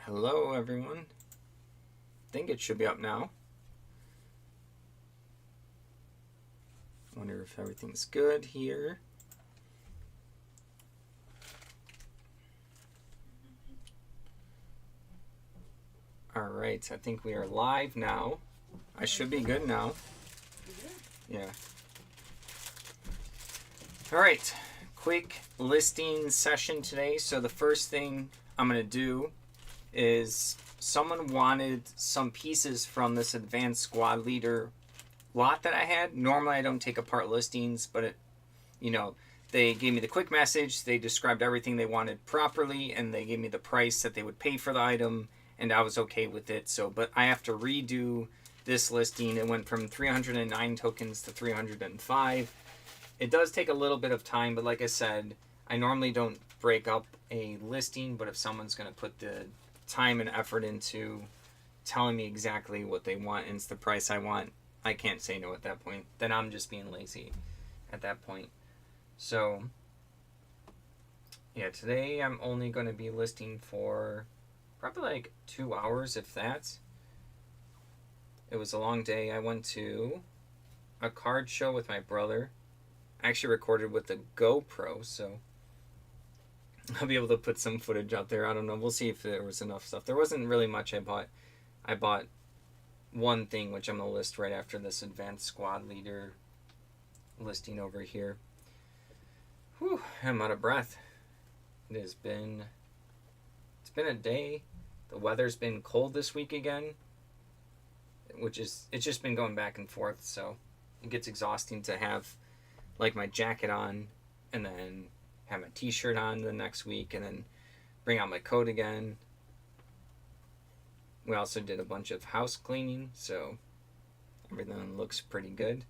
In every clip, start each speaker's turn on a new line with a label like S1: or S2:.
S1: Hello, everyone. Think it should be up now. Wonder if everything's good here. All right, I think we are live now. I should be good now. Yeah. All right, quick listing session today. So the first thing I'm going to do is someone wanted some pieces from this advanced squad leader lot that I had. Normally I don't take apart listings, but they gave me the quick message, they described everything they wanted properly, and they gave me the price that they would pay for the item, and I was okay with it. But I have to redo this listing. It went from 309 tokens to 305. It does take a little bit of time, but like I said, I normally don't break up a listing, but if someone's going to put the time and effort into telling me exactly what they want and it's the price I want, I can't say no at that point. Then I'm just being lazy at that point. So, yeah, today I'm only going to be listing for probably like 2 hours, if that. It was a long day. I went to a card show with my brother. I actually recorded with the GoPro, so I'll be able to put some footage out there. I don't know. We'll see if there was enough stuff. There wasn't really much I bought. I bought one thing, which I'm going to list right after this advanced squad leader listing over here. Whew, I'm out of breath. It's been a day. The weather's been cold this week again, it's just been going back and forth, so it gets exhausting to have like my jacket on and then have my t-shirt on the next week and then bring out my coat again. We also did a bunch of house cleaning, so everything looks pretty good.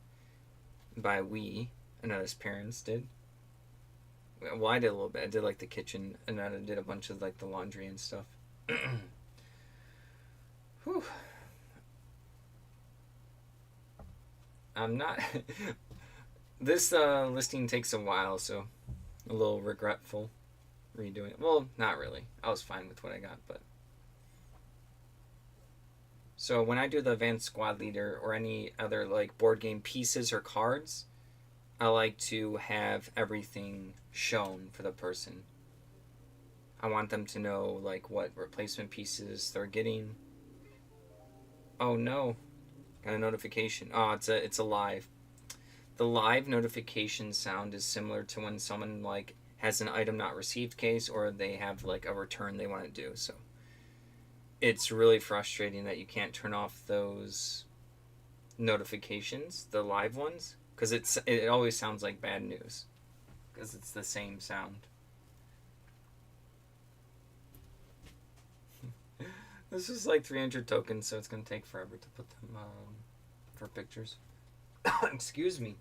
S1: By we, Aneta's parents did. Well, I did a little bit. I did like the kitchen, and then I did a bunch of like the laundry and stuff. Whew. I'm not. This listing takes a while, so a little regretful redoing it. Well, not really. I was fine with what I got, but. So when I do the advanced squad leader or any other like board game pieces or cards, I like to have everything shown for the person. I want them to know like what replacement pieces they're getting. Oh no, got a notification. Oh, it's a live. The live notification sound is similar to when someone like has an item not received case or they have like a return they want to do. So it's really frustrating that you can't turn off those notifications, the live ones, because it always sounds like bad news because it's the same sound. This is like 300 tokens, so it's going to take forever to put them for pictures. Excuse me.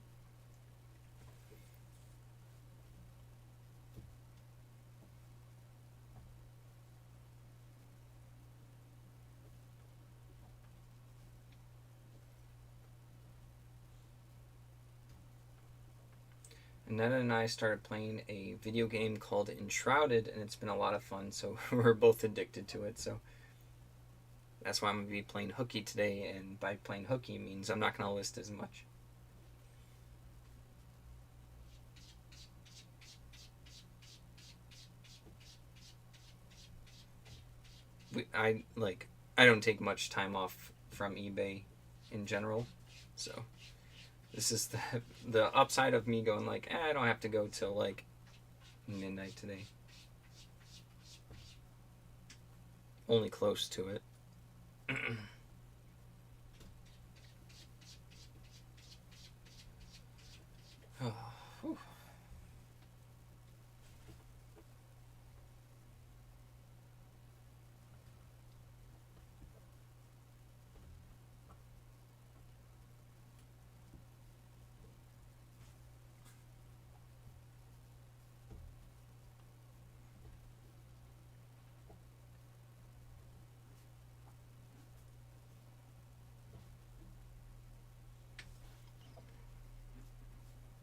S1: Netta and I started playing a video game called Enshrouded, and it's been a lot of fun, so we're both addicted to it, so that's why I'm going to be playing hooky today, and by playing hooky means I'm not going to list as much. I don't take much time off from eBay in general, so this is the upside of me going like, I don't have to go till like midnight today. Only close to it. Oh, whew.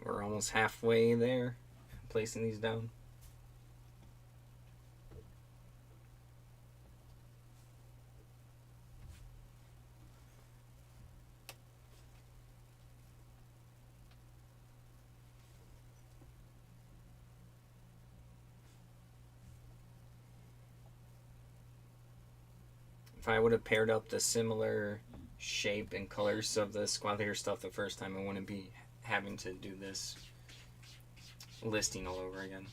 S1: We're almost halfway there, placing these down. If I would have paired up the similar shape and colors of the squad leader stuff the first time, I wouldn't be having to do this listing all over again.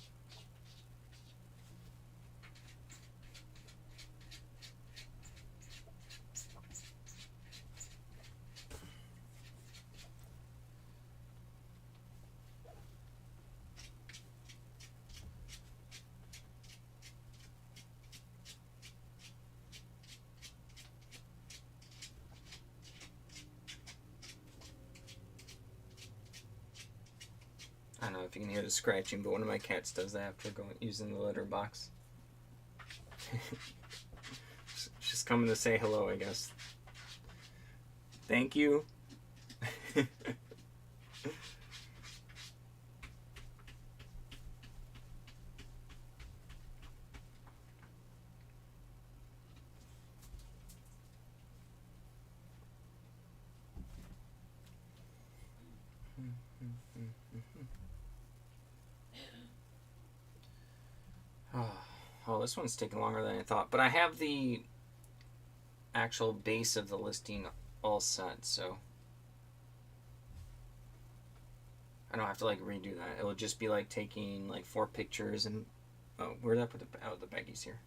S1: I don't know if you can hear the scratching, but one of my cats does that after using the litter box. She's coming to say hello, I guess. Thank you. Oh, this one's taking longer than I thought. But I have the actual base of the listing all set, so I don't have to like redo that. It'll just be like taking like 4 pictures and where did I put the baggies here?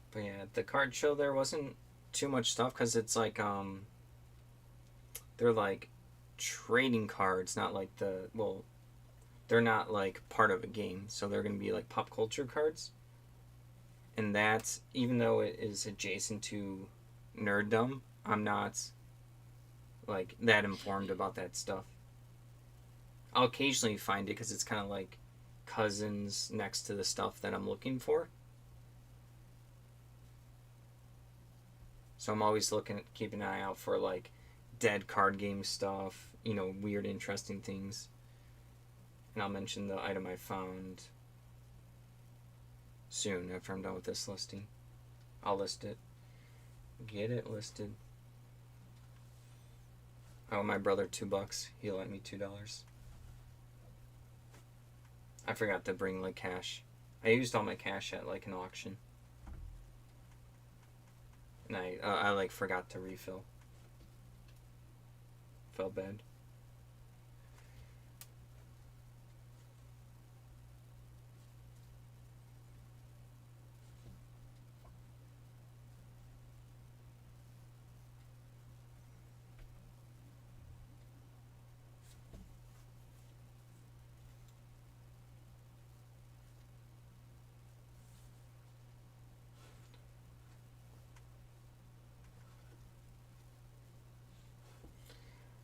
S1: But yeah, the card show there wasn't too much stuff because it's like they're like trading cards, not like they're not like part of a game, so they're gonna be like pop culture cards. And that's, even though it is adjacent to nerddom, I'm not like that informed about that stuff. I'll occasionally find it because it's kind of like cousins next to the stuff that I'm looking for. So I'm always keeping an eye out for like dead card game stuff, weird, interesting things. And I'll mention the item I found soon after I'm done with this listing. I'll list it. Get it listed. I owe my brother $2. He lent me $2. I forgot to bring like cash. I used all my cash at like an auction. And I like forgot to refill. Felt bad.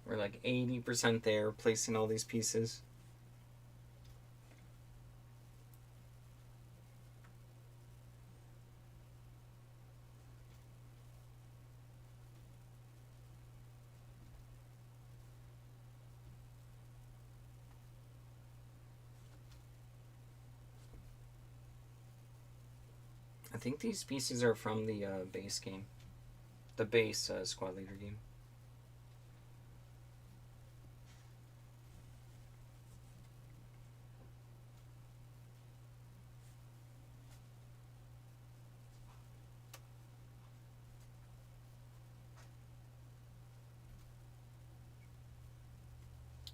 S1: We're like 80% there, placing all these pieces. I think these pieces are from the base game. The base squad leader game.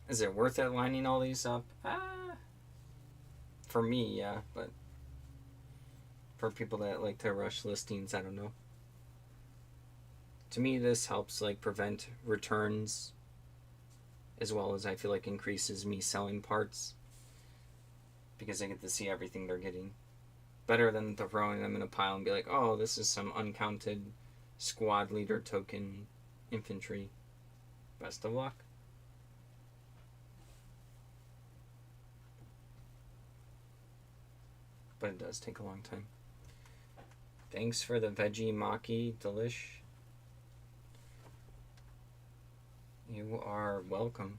S1: Is it worth it lining all these up? For me, yeah, but for people that like to rush listings, I don't know. To me, this helps like prevent returns, as well as I feel like increases me selling parts, because I get to see everything they're getting. Better than throwing them in a pile and be like, oh, this is some uncounted squad leader token infantry. Best of luck. But it does take a long time. Thanks for the veggie maki delish. You are welcome.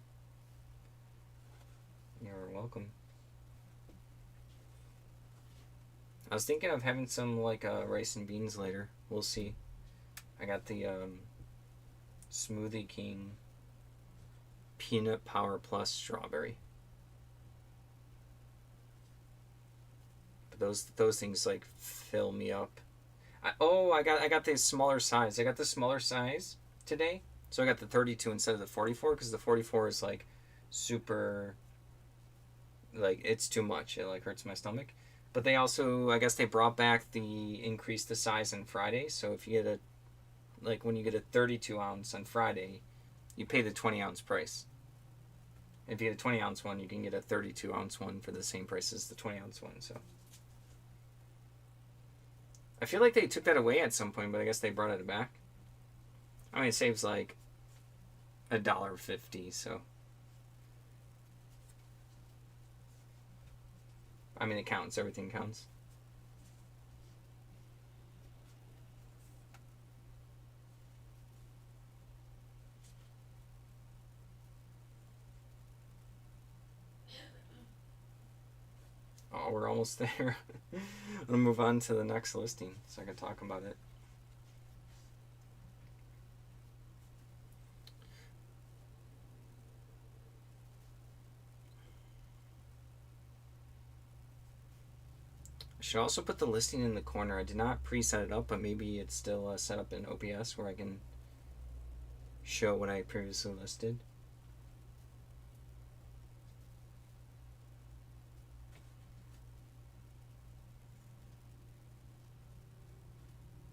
S1: You're welcome. I was thinking of having some like rice and beans later. We'll see. I got the Smoothie King Peanut Power Plus Strawberry. But those things like fill me up. I got the smaller size. I got the smaller size today. So I got the 32 instead of the 44 because the 44 is like super, like it's too much. It like hurts my stomach. But they also, I guess they brought back the increase the size on Friday. So if you get when you get a 32 ounce on Friday, you pay the 20 ounce price. If you get a 20 ounce one, you can get a 32 ounce one for the same price as the 20 ounce one. So I feel like they took that away at some point, but I guess they brought it back. I mean, it saves like $1.50, so I mean, it counts. Everything counts. Oh, we're almost there. I'm gonna move on to the next listing so I can talk about it. I should also put the listing in the corner. I did not pre-set it up, but maybe it's still set up in OBS where I can show what I previously listed.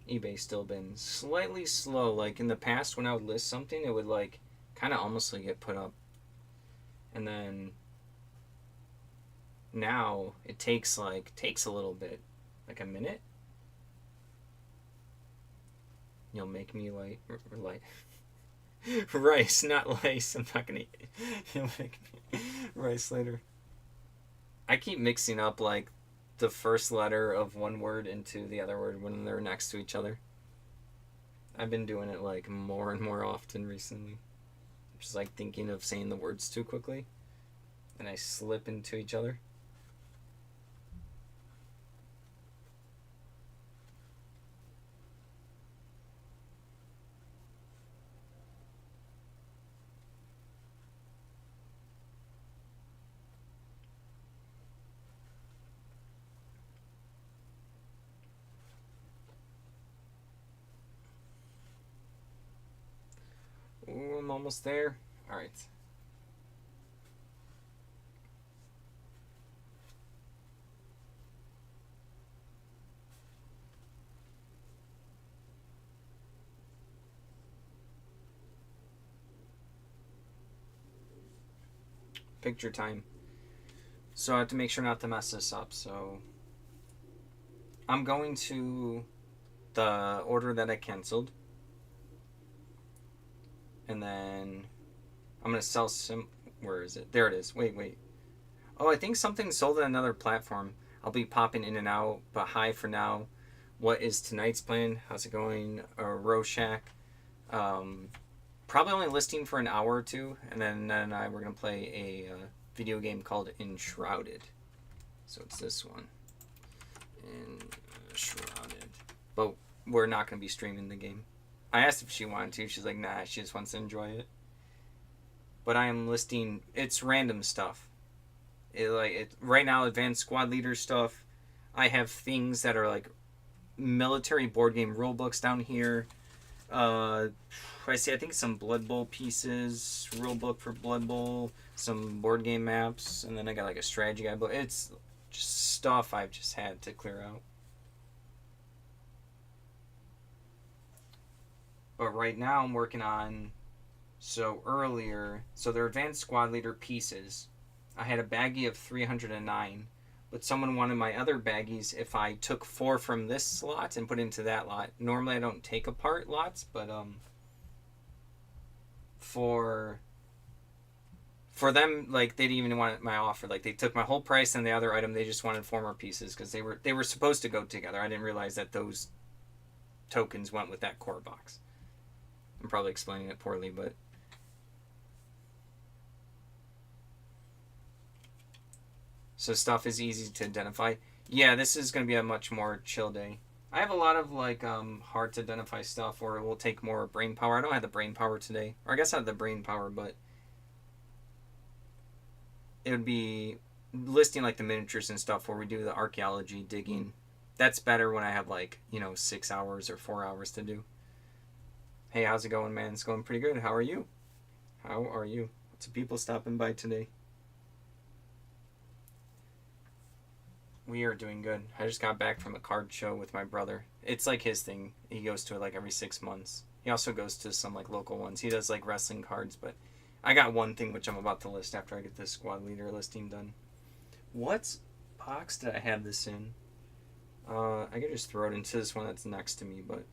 S1: eBay's still been slightly slow. Like in the past, when I would list something, it would like kind of almost like get put up, and then now it takes a little bit, like a minute. You'll make me light rice, not lice. I'm not gonna eat it. You'll make me rice later. I keep mixing up like the first letter of one word into the other word when they're next to each other. I've been doing it like more and more often recently. Just like thinking of saying the words too quickly, and I slip into each other. Ooh, I'm almost there. All right. Picture time. So I have to make sure not to mess this up. So I'm going to the order that I canceled. And then I'm going to sell some... Where is it? There it is. Wait. Oh, I think something sold on another platform. I'll be popping in and out. But hi for now. What is tonight's plan? How's it going? Rorschach. Probably only listing for an hour or two. And then we're going to play a video game called Enshrouded. So it's this one. Enshrouded. But we're not going to be streaming the game. I asked if she wanted to. She's like, nah, she just wants to enjoy it. But I am listing, it's random stuff. Right now, advanced squad leader stuff. I have things that are like military board game rule books down here. I think some Blood Bowl pieces, rule book for Blood Bowl, some board game maps, and then I got like a strategy guide book. It's just stuff I've just had to clear out. But right now I'm working on, they're advanced squad leader pieces. I had a baggie of 309, but someone wanted my other baggies if I took 4 from this slot and put into that lot. Normally I don't take apart lots, but for them, like, they didn't even want my offer. Like, they took my whole price and the other item, they just wanted 4 more pieces because they were supposed to go together. I didn't realize that those tokens went with that core box. I'm probably explaining it poorly, but so stuff is easy to identify. Yeah, this is going to be a much more chill day. I have a lot of like hard to identify stuff, or it will take more brain power. I don't have the brain power today, or I guess I have the brain power, but it would be listing like the miniatures and stuff where we do the archaeology digging. That's better when I have like 6 hours or 4 hours to do. Hey, how's it going, man? It's going pretty good. How are you? How are you? Lots of people stopping by today. We are doing good. I just got back from a card show with my brother. It's like his thing. He goes to it like every 6 months. He also goes to some like local ones. He does like wrestling cards, but I got one thing which I'm about to list after I get this squad leader listing done. What box did I have this in? I could just throw it into this one that's next to me, but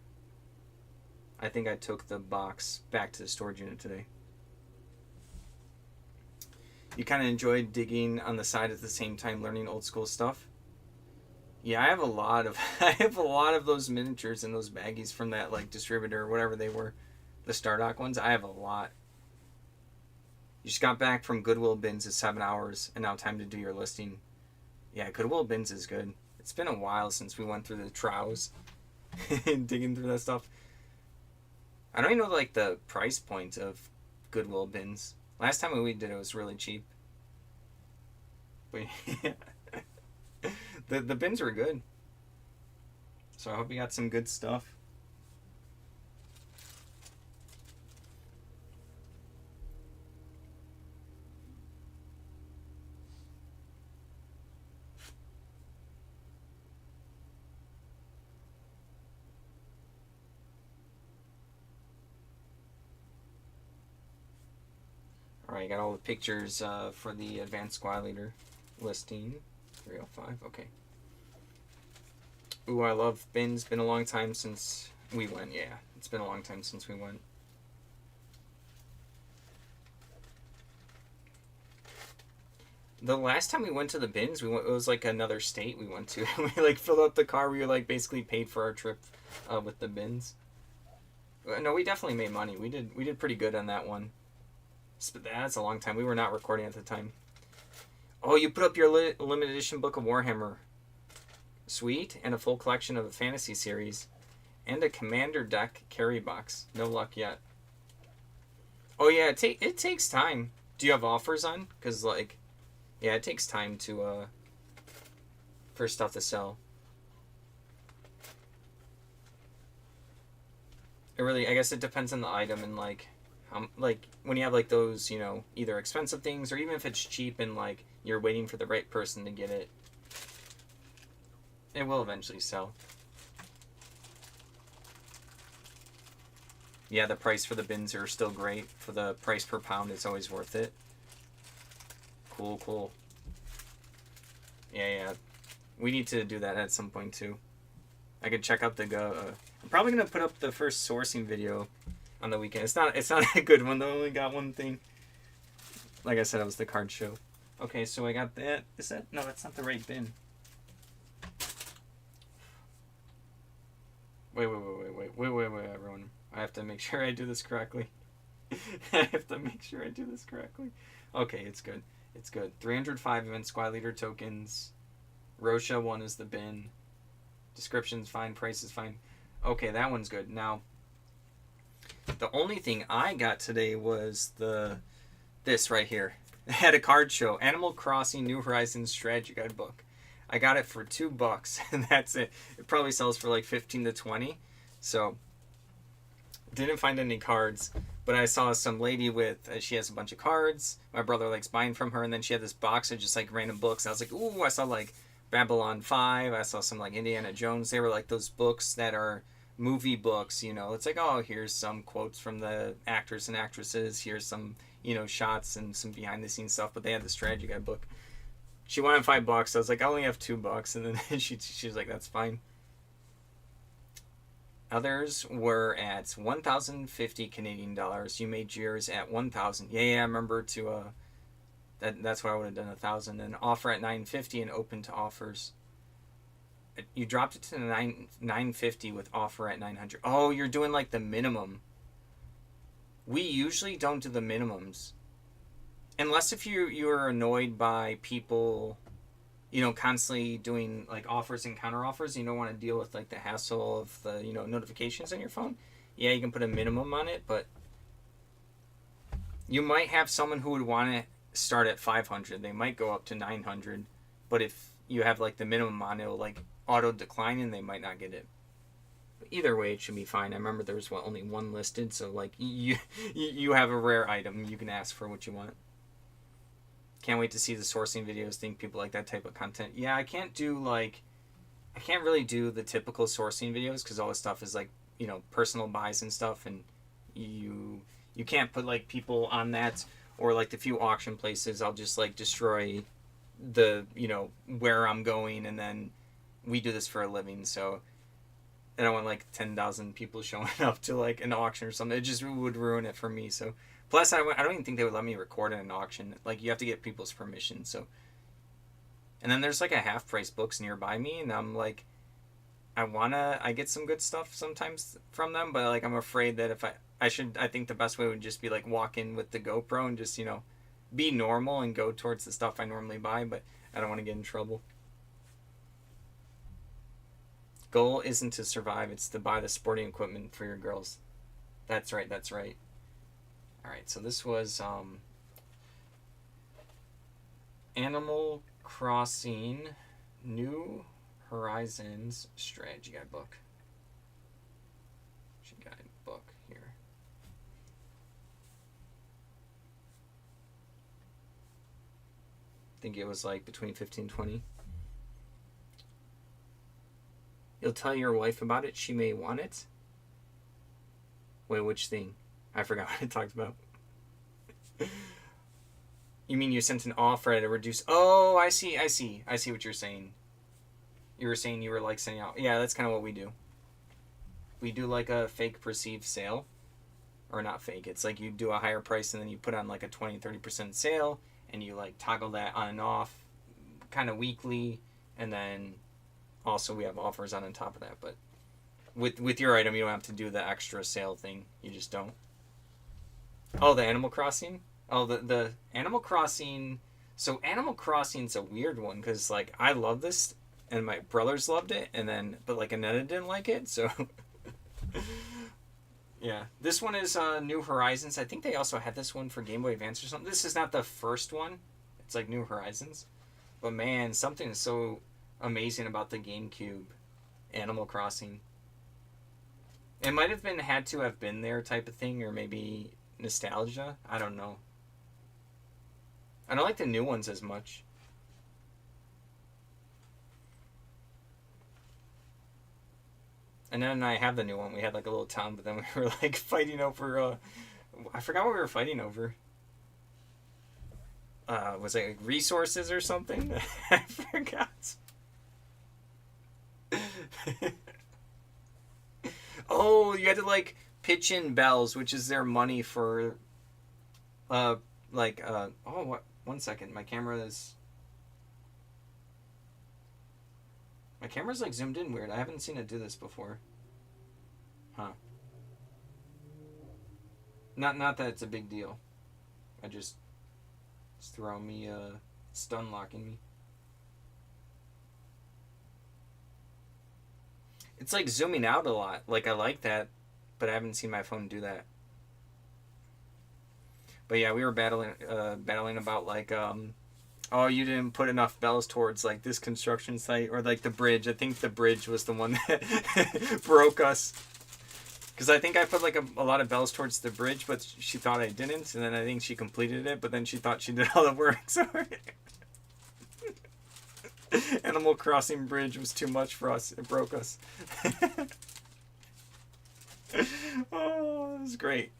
S1: I think I took the box back to the storage unit today. You kind of enjoyed digging on the side at the same time learning old school stuff? Yeah, I have a lot of those miniatures and those baggies from that like distributor or whatever they were, the Stardock ones. I have a lot. You just got back from Goodwill Bins at 7 hours, and now time to do your listing. Yeah, Goodwill Bins is good. It's been a while since we went through the trials, digging through that stuff. I don't even know like the price point of Goodwill Bins. Last time we did it was really cheap. But yeah. The bins were good. So I hope you got some good stuff. Alright, got all the pictures for the Advanced Squad Leader listing. 305, okay. Ooh, I love bins. Been a long time since we went. Yeah, it's been a long time since we went. The last time we went to the bins, it was like another state we went to. We like filled up the car. We like basically paid for our trip with the bins. No, we definitely made money. We did pretty good on that one. That's a long time. We were not recording at the time. Oh, you put up your limited edition book of Warhammer. Sweet. And a full collection of the fantasy series. And a commander deck carry box. No luck yet. Oh yeah, it takes time. Do you have offers on? Because like, yeah, it takes time to for stuff to sell. It really, I guess it depends on the item and like when you have like those, either expensive things or even if it's cheap and like you're waiting for the right person to get it, it will eventually sell. Yeah, the price for the bins are still great. For the price per pound, it's always worth it. Cool. Yeah. We need to do that at some point too. I could check out the I'm probably gonna put up the first sourcing video on the weekend. It's not a good one though. I only got one thing. Like I said, it was the card show. Okay, so I got that. Is that no? That's not the right bin. Wait, everyone. I have to make sure I do this correctly. Okay, it's good. 305 event squad leader tokens. Rosha 1 is the bin. Description's fine. Price is fine. Okay, that one's good. Now, the only thing I got today was this right here. At a card show. Animal Crossing New Horizons Strategy Guide book. I got it for $2, and that's it. It probably sells for like 15 to 20. So, didn't find any cards, but I saw some lady with, she has a bunch of cards. My brother likes buying from her, and then she had this box of just like random books. I was like, ooh, I saw like Babylon 5. I saw some like Indiana Jones. They were like those books that are movie books, It's like, oh, here's some quotes from the actors and actresses. Here's some, shots and some behind the scenes stuff. But they had the strategy guide book. She wanted $5. I was like, I only have $2. And then she was like, that's fine. Others were at 1,050 Canadian dollars. You made yours at 1,000. Yeah, I remember to that's what I would have done, 1,000. And offer at 950 and open to offers. You dropped it to 950 with offer at 900. Oh, you're doing like the minimum. We usually don't do the minimums. Unless if you're annoyed by people, constantly doing like offers and counter offers, you don't want to deal with like the hassle of the, notifications on your phone. Yeah, you can put a minimum on it, but you might have someone who would want to start at 500. They might go up to 900, but if you have like the minimum on, it'll like auto decline and they might not get it. But either way, it should be fine. I remember there was only one listed, so like you have a rare item, you can ask for what you want. Can't wait to see the sourcing videos. Think people like that type of content. Yeah, I can't really do the typical sourcing videos because all this stuff is like, personal buys and stuff, and you can't put like people on that, or like the few auction places I'll just like destroy the, where I'm going, and then we do this for a living, so I don't want like 10,000 people showing up to like an auction or something. It just would ruin it for me. So plus I don't even think they would let me record in an auction. Like you have to get people's permission. So, and then there's like a half price books nearby me, and I'm like, I get some good stuff sometimes from them, but like I'm afraid that if I think the best way would just be like walk in with the GoPro and just, be normal and go towards the stuff I normally buy, but I don't want to get in trouble. Goal isn't to survive, it's to buy the sporting equipment for your girls. That's right. Alright, so this was Animal Crossing New Horizons Strategy Guide book. Here. I think it was like between 15 and 20. You'll tell your wife about it, she may want it. Wait, which thing? I forgot what I talked about. You mean you sent an offer at a reduced... Oh, I see what you're saying. You were saying you were like sending out... Yeah, that's kind of what we do. We do like a fake perceived sale. Or not fake, it's like you do a higher price and then you put on like a 20-30% sale, and you like toggle that on and off kind of weekly, and then also we have offers on top of that. But with your item, you don't have to do the extra sale thing. You just don't. Oh, the Animal Crossing? Oh, the Animal Crossing... So Animal Crossing's a weird one, because like I love this, and my brothers loved it, and then but like Aneta didn't like it, so... Yeah, this one is New Horizons. I think they also had this one for Game Boy Advance or something. This is not the first one. It's like New Horizons. But man, something is so amazing about the GameCube Animal Crossing. It might have had to have been there type of thing, or maybe nostalgia. I don't know. I don't like the new ones as much. And then I have the new one. We had like a little town, but then we were like fighting over... I forgot what we were fighting over. Was it like resources or something? I forgot. Oh, you had to like pitch in bells, which is their money for... Oh, what? 1 second. My camera's like zoomed in weird. I haven't seen it do this before. Huh. Not that it's a big deal. It's throwing me, stun locking me. It's like zooming out a lot. Like I like that, but I haven't seen my phone do that. But yeah, we were battling about like, oh, you didn't put enough bells towards like this construction site, or like the bridge. I think the bridge was the one that broke us. Because I think I put like a lot of bells towards the bridge, but she thought I didn't, and then I think she completed it, but then she thought she did all the work. So Animal Crossing bridge was too much for us. It broke us. Oh, it was great.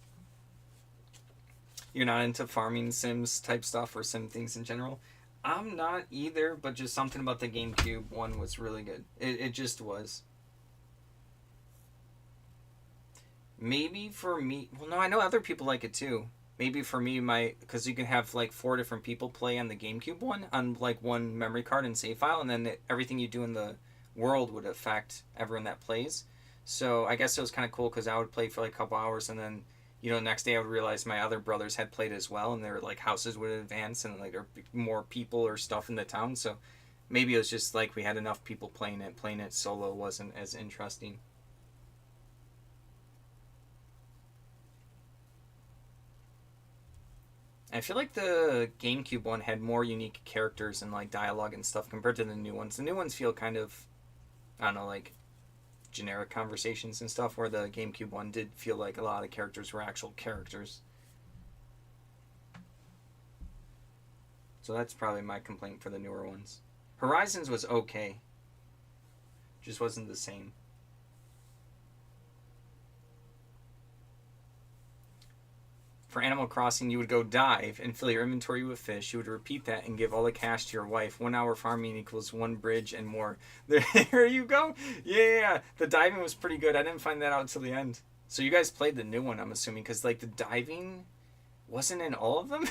S1: You're not into farming sims type stuff or sim things in general? I'm not either, but just something about the GameCube one was really good. It just was. Maybe for me... Well, no, I know other people like it too. Maybe for me, because you can have like 4 different people play on the GameCube one, on like one memory card and save file, and then everything you do in the world would affect everyone that plays. So I guess it was kind of cool because I would play for like a couple hours, and then the next day I would realize my other brothers had played as well, and their like houses would advance, and like there would be more people or stuff in the town. So maybe it was just like we had enough people playing it. Playing it solo wasn't as interesting. I feel like the GameCube one had more unique characters and like dialogue and stuff compared to the new ones. The new ones feel kind of, I don't know, like generic conversations and stuff, where the GameCube one did feel like a lot of the characters were actual characters. So that's probably my complaint for the newer ones. Horizons was okay, just wasn't the same. For Animal Crossing, you would go dive and fill your inventory with fish. You would repeat that and give all the cash to your wife. 1 hour farming equals 1 bridge and more. There you go. Yeah. The diving was pretty good. I didn't find that out until the end. So you guys played the new one, I'm assuming, because like the diving wasn't in all of them.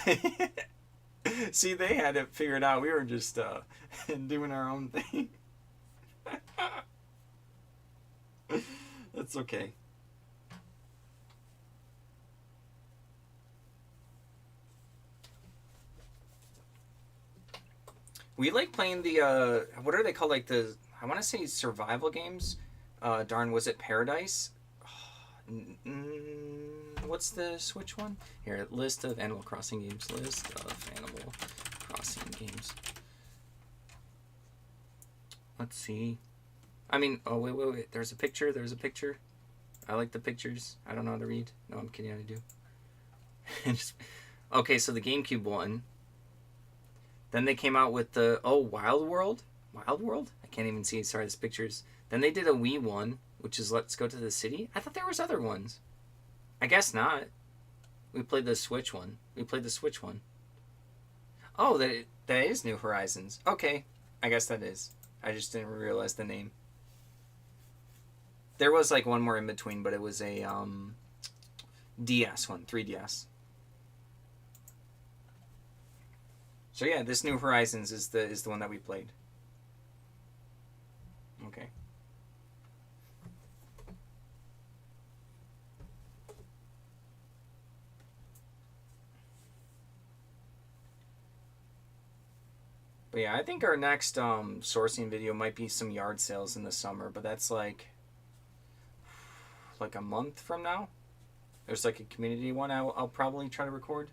S1: See, they had it figured out. We were just doing our own thing. That's okay. We like playing the what are they called? Like the, I want to say survival games. Darn, was it Paradise? What's the Switch one? Here, list of Animal Crossing games. List of Animal Crossing games. Let's see. I mean, oh wait. There's a picture. There's a picture. I like the pictures. I don't know how to read. No, I'm kidding. I do. Okay, so the GameCube one. Then they came out with the Wild World. Wild World? I can't even see. Sorry, this pictures. Then they did a Wii one, which is Let's Go to the City. I thought there was other ones. I guess not. We played the Switch one. Oh, that is New Horizons. Okay, I guess that is. I just didn't realize the name. There was like one more in between, but it was a DS one, 3DS. So yeah, this New Horizons is the one that we played. Okay. But yeah, I think our next sourcing video might be some yard sales in the summer, but that's like a month from now. There's like a community one I'll probably try to record.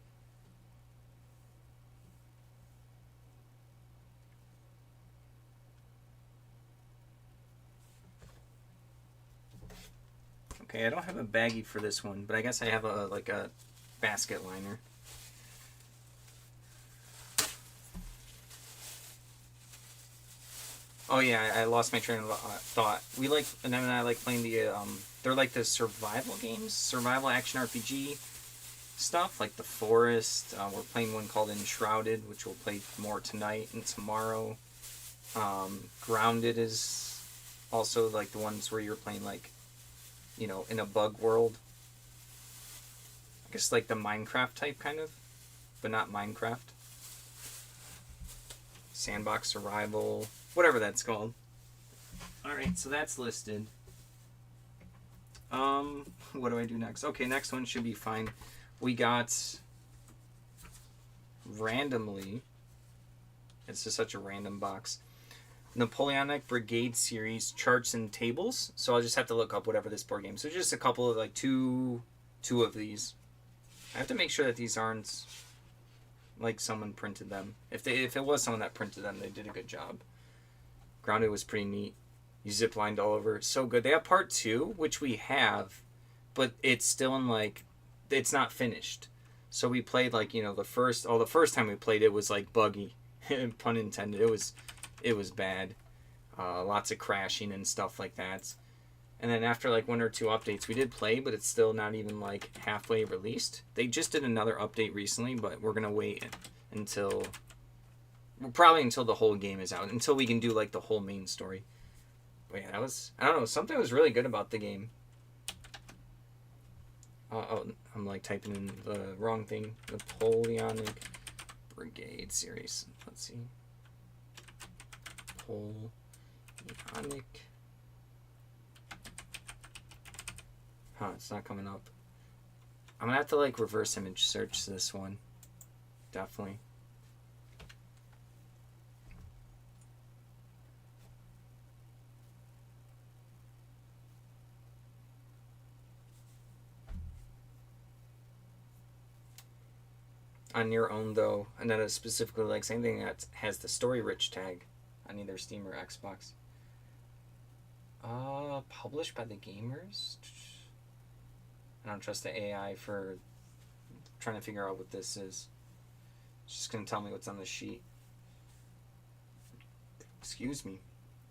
S1: Okay, I don't have a baggie for this one, but I guess I have a basket liner. Oh yeah, I lost my train of thought. And I like playing the they're like the survival games, survival action RPG stuff, like The Forest. We're playing one called Enshrouded, which we'll play more tonight and tomorrow. Grounded is also like the ones where you're playing like, in a bug world. I guess like the Minecraft type kind of, but not Minecraft. Sandbox survival, whatever that's called. Alright, so that's listed. What do I do next? Okay, next one should be fine. We got randomly, it's just such a random box, Napoleonic Brigade series charts and tables. So I'll just have to look up whatever this board game. So just a couple of like two of these. I have to make sure that these aren't like someone printed them. If it was someone that printed them, they did a good job. Grounded was pretty neat. You ziplined all over. So good. They have part 2, which we have, but it's still in like, it's not finished. So we played like, the first time we played it was like buggy. Pun intended. It was bad. Lots of crashing and stuff like that. And then after like 1 or 2 updates, we did play, but it's still not even like halfway released. They just did another update recently, but we're gonna wait until the whole game is out, until we can do like the whole main story. But yeah, I don't know, something was really good about the game. I'm like typing in the wrong thing. Napoleonic Brigade series. Let's see. Napoleonic Napoleonic. Huh, it's not coming up. I'm gonna have to like reverse image search this one. Definitely. On your own though, and then it specifically likes anything that has the story rich tag on either Steam or Xbox. Published by the gamers? I don't trust the AI for trying to figure out what this is. It's just gonna tell me what's on the sheet. Excuse me.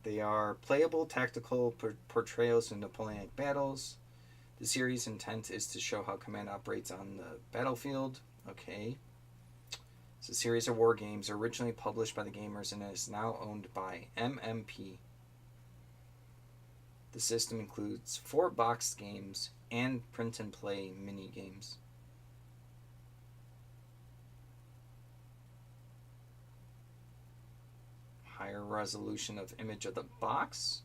S1: They are playable tactical portrayals of Napoleonic battles. The series' intent is to show how command operates on the battlefield. Okay. It's a series of war games originally published by the gamers and is now owned by MMP. The system includes 4 boxed games and print and play mini games. Higher resolution of image of the box?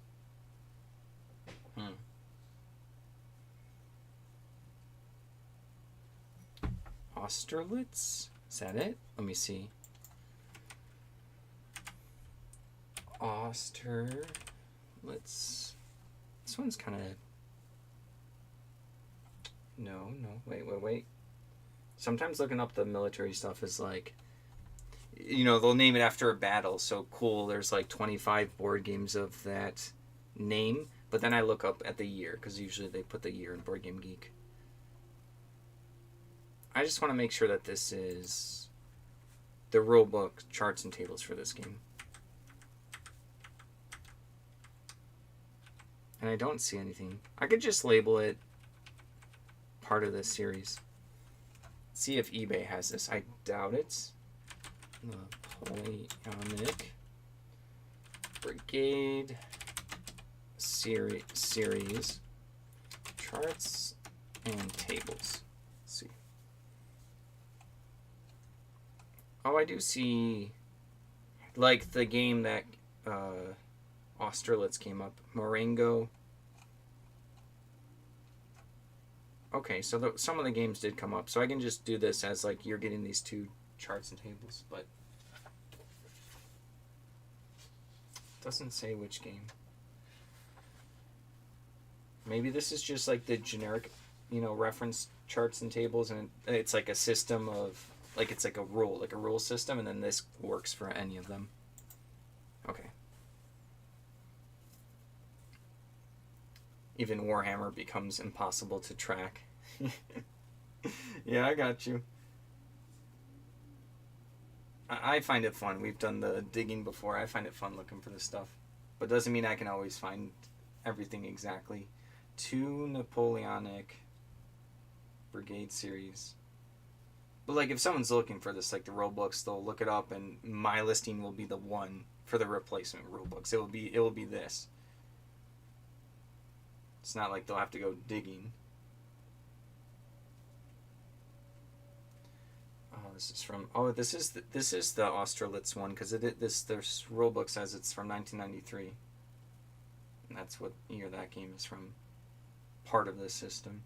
S1: Austerlitz? Is that it? Let me see. Austerlitz. This one's kind of... No. Wait. Sometimes looking up the military stuff is like... You know, they'll name it after a battle. So cool, there's like 25 board games of that name. But then I look up at the year, because usually they put the year in Board Game Geek. I just want to make sure that this is the rulebook, charts, and tables for this game. And I don't see anything. I could just label it part of this series. See if eBay has this. I doubt it. Napoleonic Brigade series charts and tables. Let's see. Oh, I do see like the game that Austerlitz came up. Marengo. Okay, so some of the games did come up. So I can just do this as like you're getting these 2 charts and tables, but it doesn't say which game. Maybe this is just like the generic, reference charts and tables, and it's like a system of, like it's like a rule system, and then this works for any of them. Okay. Even Warhammer becomes impossible to track. Yeah, I got you. I find it fun. We've done the digging before. I find it fun looking for this stuff. But doesn't mean I can always find everything exactly. 2 Napoleonic Brigade series. But like if someone's looking for this, like the rulebooks, they'll look it up and my listing will be the one for the replacement rulebooks. It will be this. It's not like they'll have to go digging. This is the Austerlitz one, because this rulebook says it's from 1993, and that's what year that game is from. Part of this system.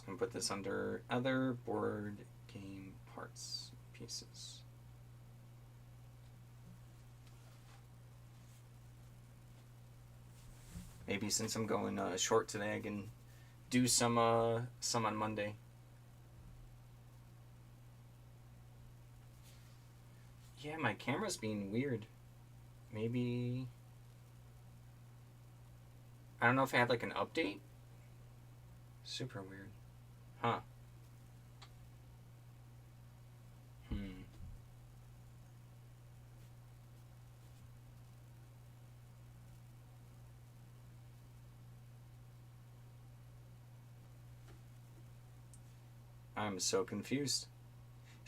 S1: I'm going to put this under other board game parts, pieces. Maybe since I'm going short today, I can do some on Monday. Yeah, my camera's being weird. Maybe... I don't know if I had like an update. Super weird. Huh. I'm so confused.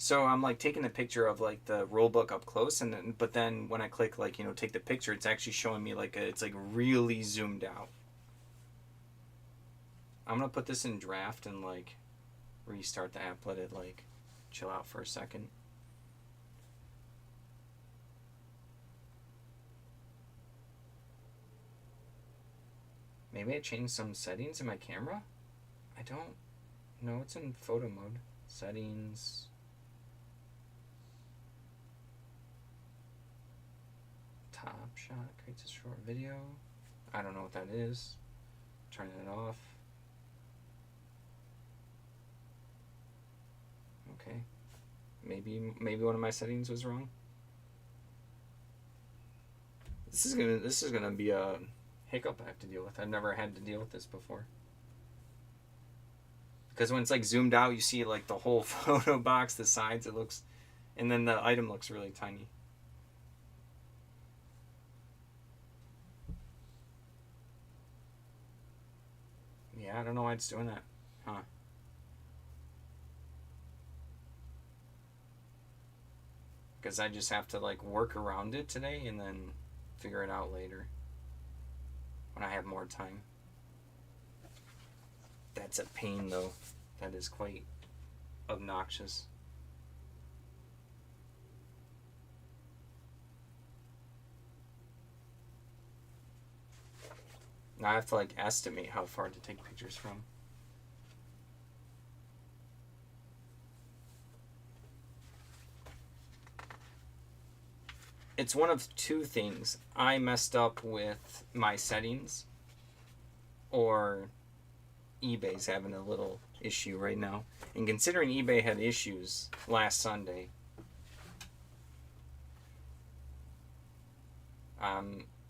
S1: So I'm like taking a picture of like the rule book up close, and then when I click like take the picture, it's actually showing me like it's like really zoomed out. I'm gonna put this in draft and like restart the app, let it like chill out for a second. Maybe I changed some settings in my camera? I don't know. It's in photo mode. Settings. Top shot creates a short video. I don't know what that is. Turning it off. Okay. Maybe one of my settings was wrong. This is gonna be a hiccup I have to deal with. I've never had to deal with this before. Because when it's like zoomed out, you see like the whole photo box, the sides, it looks, and then the item looks really tiny. Yeah, I don't know why it's doing that. Huh. Because I just have to like work around it today and then figure it out later when I have more time. That's a pain though. That is quite obnoxious. Now I have to like estimate how far to take pictures from. It's one of two things. I messed up with my settings, or eBay's having a little issue right now. And considering eBay had issues last Sunday,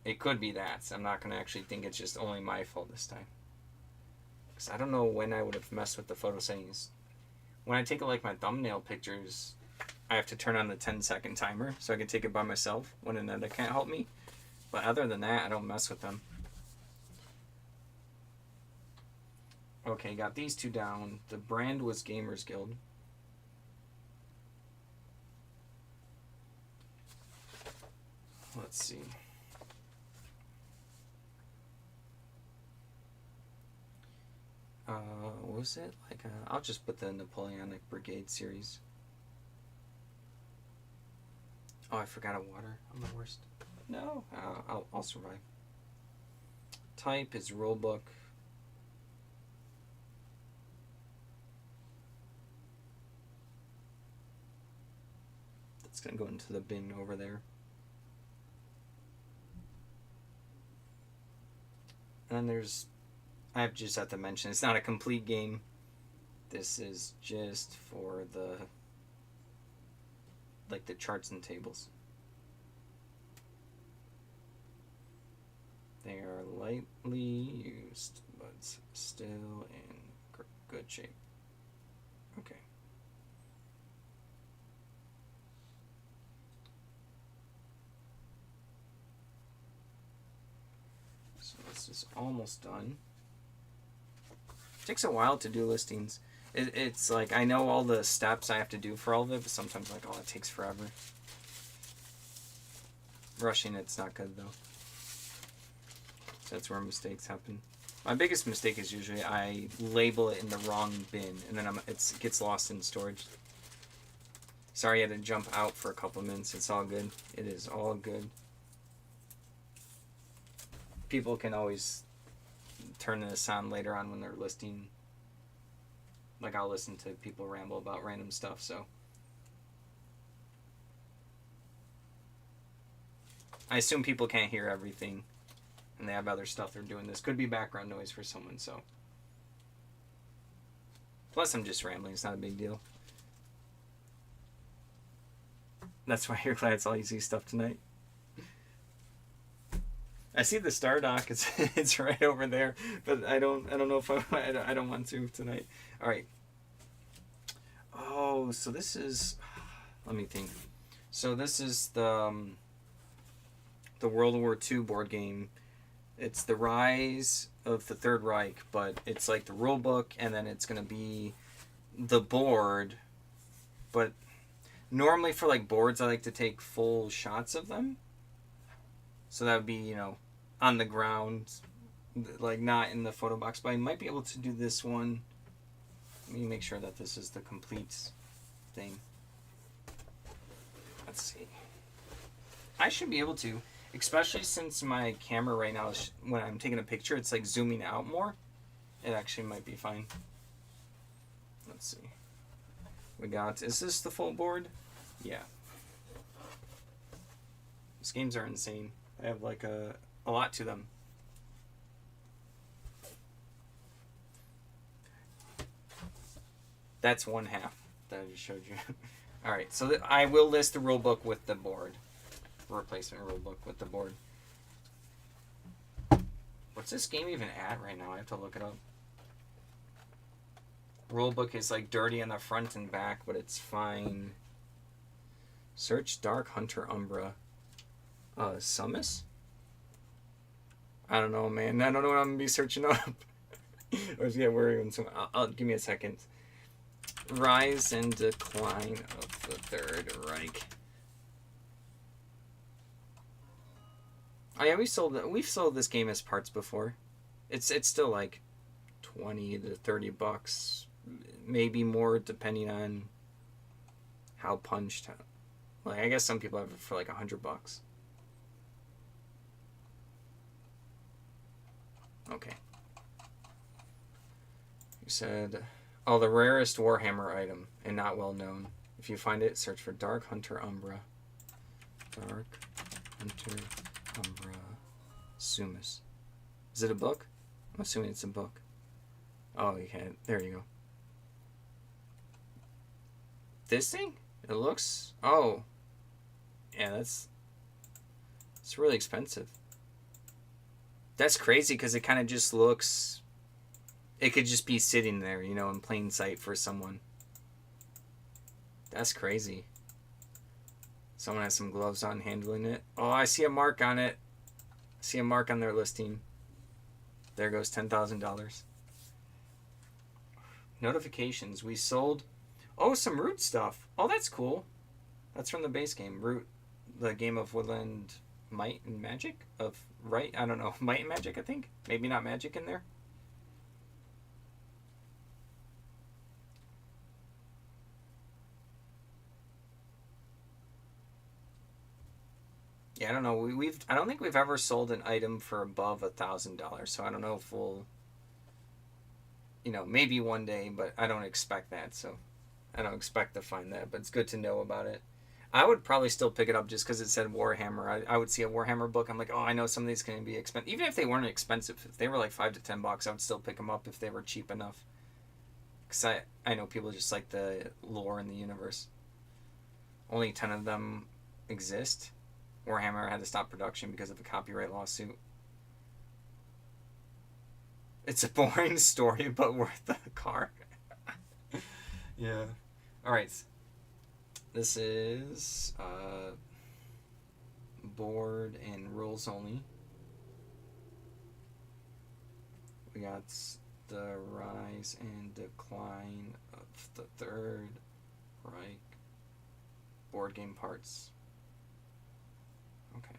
S1: it could be that. I'm not going to actually think it's just only my fault this time. Because I don't know when I would have messed with the photo settings. When I take like my thumbnail pictures, I have to turn on the 10-second timer so I can take it by myself when Aneta can't help me. But other than that, I don't mess with them. Okay, got these two down. The brand was Gamers Guild. Let's see. What was it? Like, I'll just put the Napoleonic Brigade series. Oh, I forgot a water. I'm the worst. No, I'll survive. Type is rulebook. That's gonna go into the bin over there. And then I just have to mention, it's not a complete game. This is just for the charts and tables. They are lightly used, but still in good shape. Okay. So this is almost done. It takes a while to do listings. It's like, I know all the steps I have to do for all of it, but sometimes like, oh, it takes forever. Rushing it's not good though. That's where mistakes happen. My biggest mistake is usually I label it in the wrong bin, and then it gets lost in storage. Sorry I had to jump out for a couple minutes. It's all good. It is all good. People can always turn this on later on when they're listing. Like, I'll listen to people ramble about random stuff, so. I assume people can't hear everything, and they have other stuff they're doing. This could be background noise for someone, so. Plus, I'm just rambling. It's not a big deal. That's why you're glad it's all easy stuff tonight. I see the star dock. It's right over there, but I don't know if I don't want to tonight. All right. Oh, so this is. Let me think. So this is the World War II board game. It's the Rise of the Third Reich, but it's like the rule book, and then it's gonna be the board. But Normally for like boards, I like to take full shots of them. So that would be, you know, on the ground, like not in the photo box. But I might be able to do this one. Let me make sure that this is the complete thing. Let's see. I should be able to, especially since my camera right now, is, when I'm taking a picture, it's like zooming out more. It actually might be fine. Let's see. We got, is this the full board? Yeah. These games are insane. They have like a lot to them. That's one half that I just showed you. Alright, so I will list the rule book with the board. Replacement rule book with the board. What's this game even at right now? I have to look it up. Rule book is like dirty on the front and back, but it's fine. Search Dark Hunter Umbra. Summus? I don't know, man. I don't know what I'm gonna be searching up. I was getting worried when someone. I'll give me a second. Rise and Decline of the Third Reich. We've sold this game as parts before. It's still like $20 to $30, maybe more depending on how punched. Like I guess some people have it for like $100. Okay. You said, oh, the rarest Warhammer item and not well known. If you find it, search for Dark Hunter Umbra. Dark Hunter Umbra Summus. Is it a book? I'm assuming it's a book. Oh, you can. There you go. This thing? It looks. Oh. Yeah, it's really expensive. That's crazy because it kind of just looks. It could just be sitting there, you know, in plain sight for someone. That's crazy. Someone has some gloves on handling it. Oh, I see a mark on it. I see a mark on their listing. There goes $10,000. Notifications. We sold. Oh, some Root stuff. Oh, that's cool. That's from the base game. Root, the game of Woodland Might and Magic? Right? I don't know. Might and Magic, I think? Maybe not Magic in there? Yeah, I don't know. I don't think we've ever sold an item for above $1,000. So I don't know if we'll, you know, maybe one day, but I don't expect that. So I don't expect to find that, but it's good to know about it. I would probably still pick it up just because it said Warhammer. I would see a Warhammer book. I'm like, oh, I know some of these can be expensive. Even if they weren't expensive, if they were like $5 to $10, I would still pick them up if they were cheap enough. Because I know people just like the lore in the universe. Only 10 of them exist. Warhammer had to stop production because of a copyright lawsuit. It's a boring story, but worth the car. Yeah. Alright. This is board and rules only. We got the Rise and Decline of the Third Reich. Board game parts. Okay.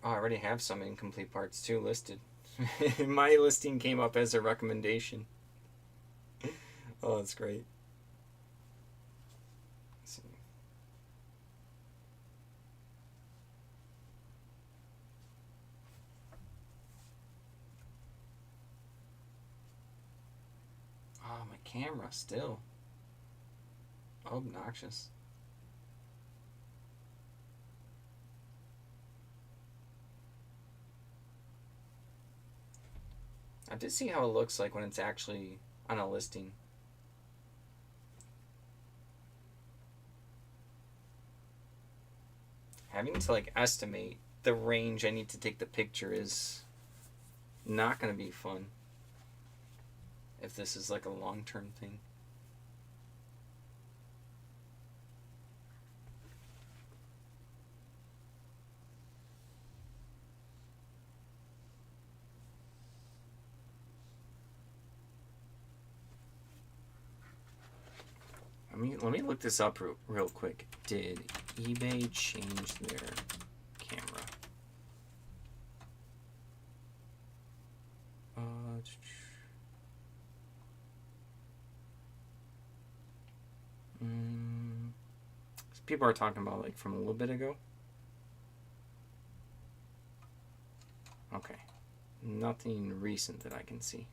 S1: Oh, I already have some incomplete parts too listed. My listing came up as a recommendation. Oh, that's great. Let's see. Oh, my camera still. Obnoxious. I did see how it looks like when it's actually on a listing. Having to like estimate the range I need to take the picture is not going to be fun if this is like a long-term thing. Let me look this up real quick. Did eBay change their camera? People are talking about like from a little bit ago. Okay, nothing recent that I can see.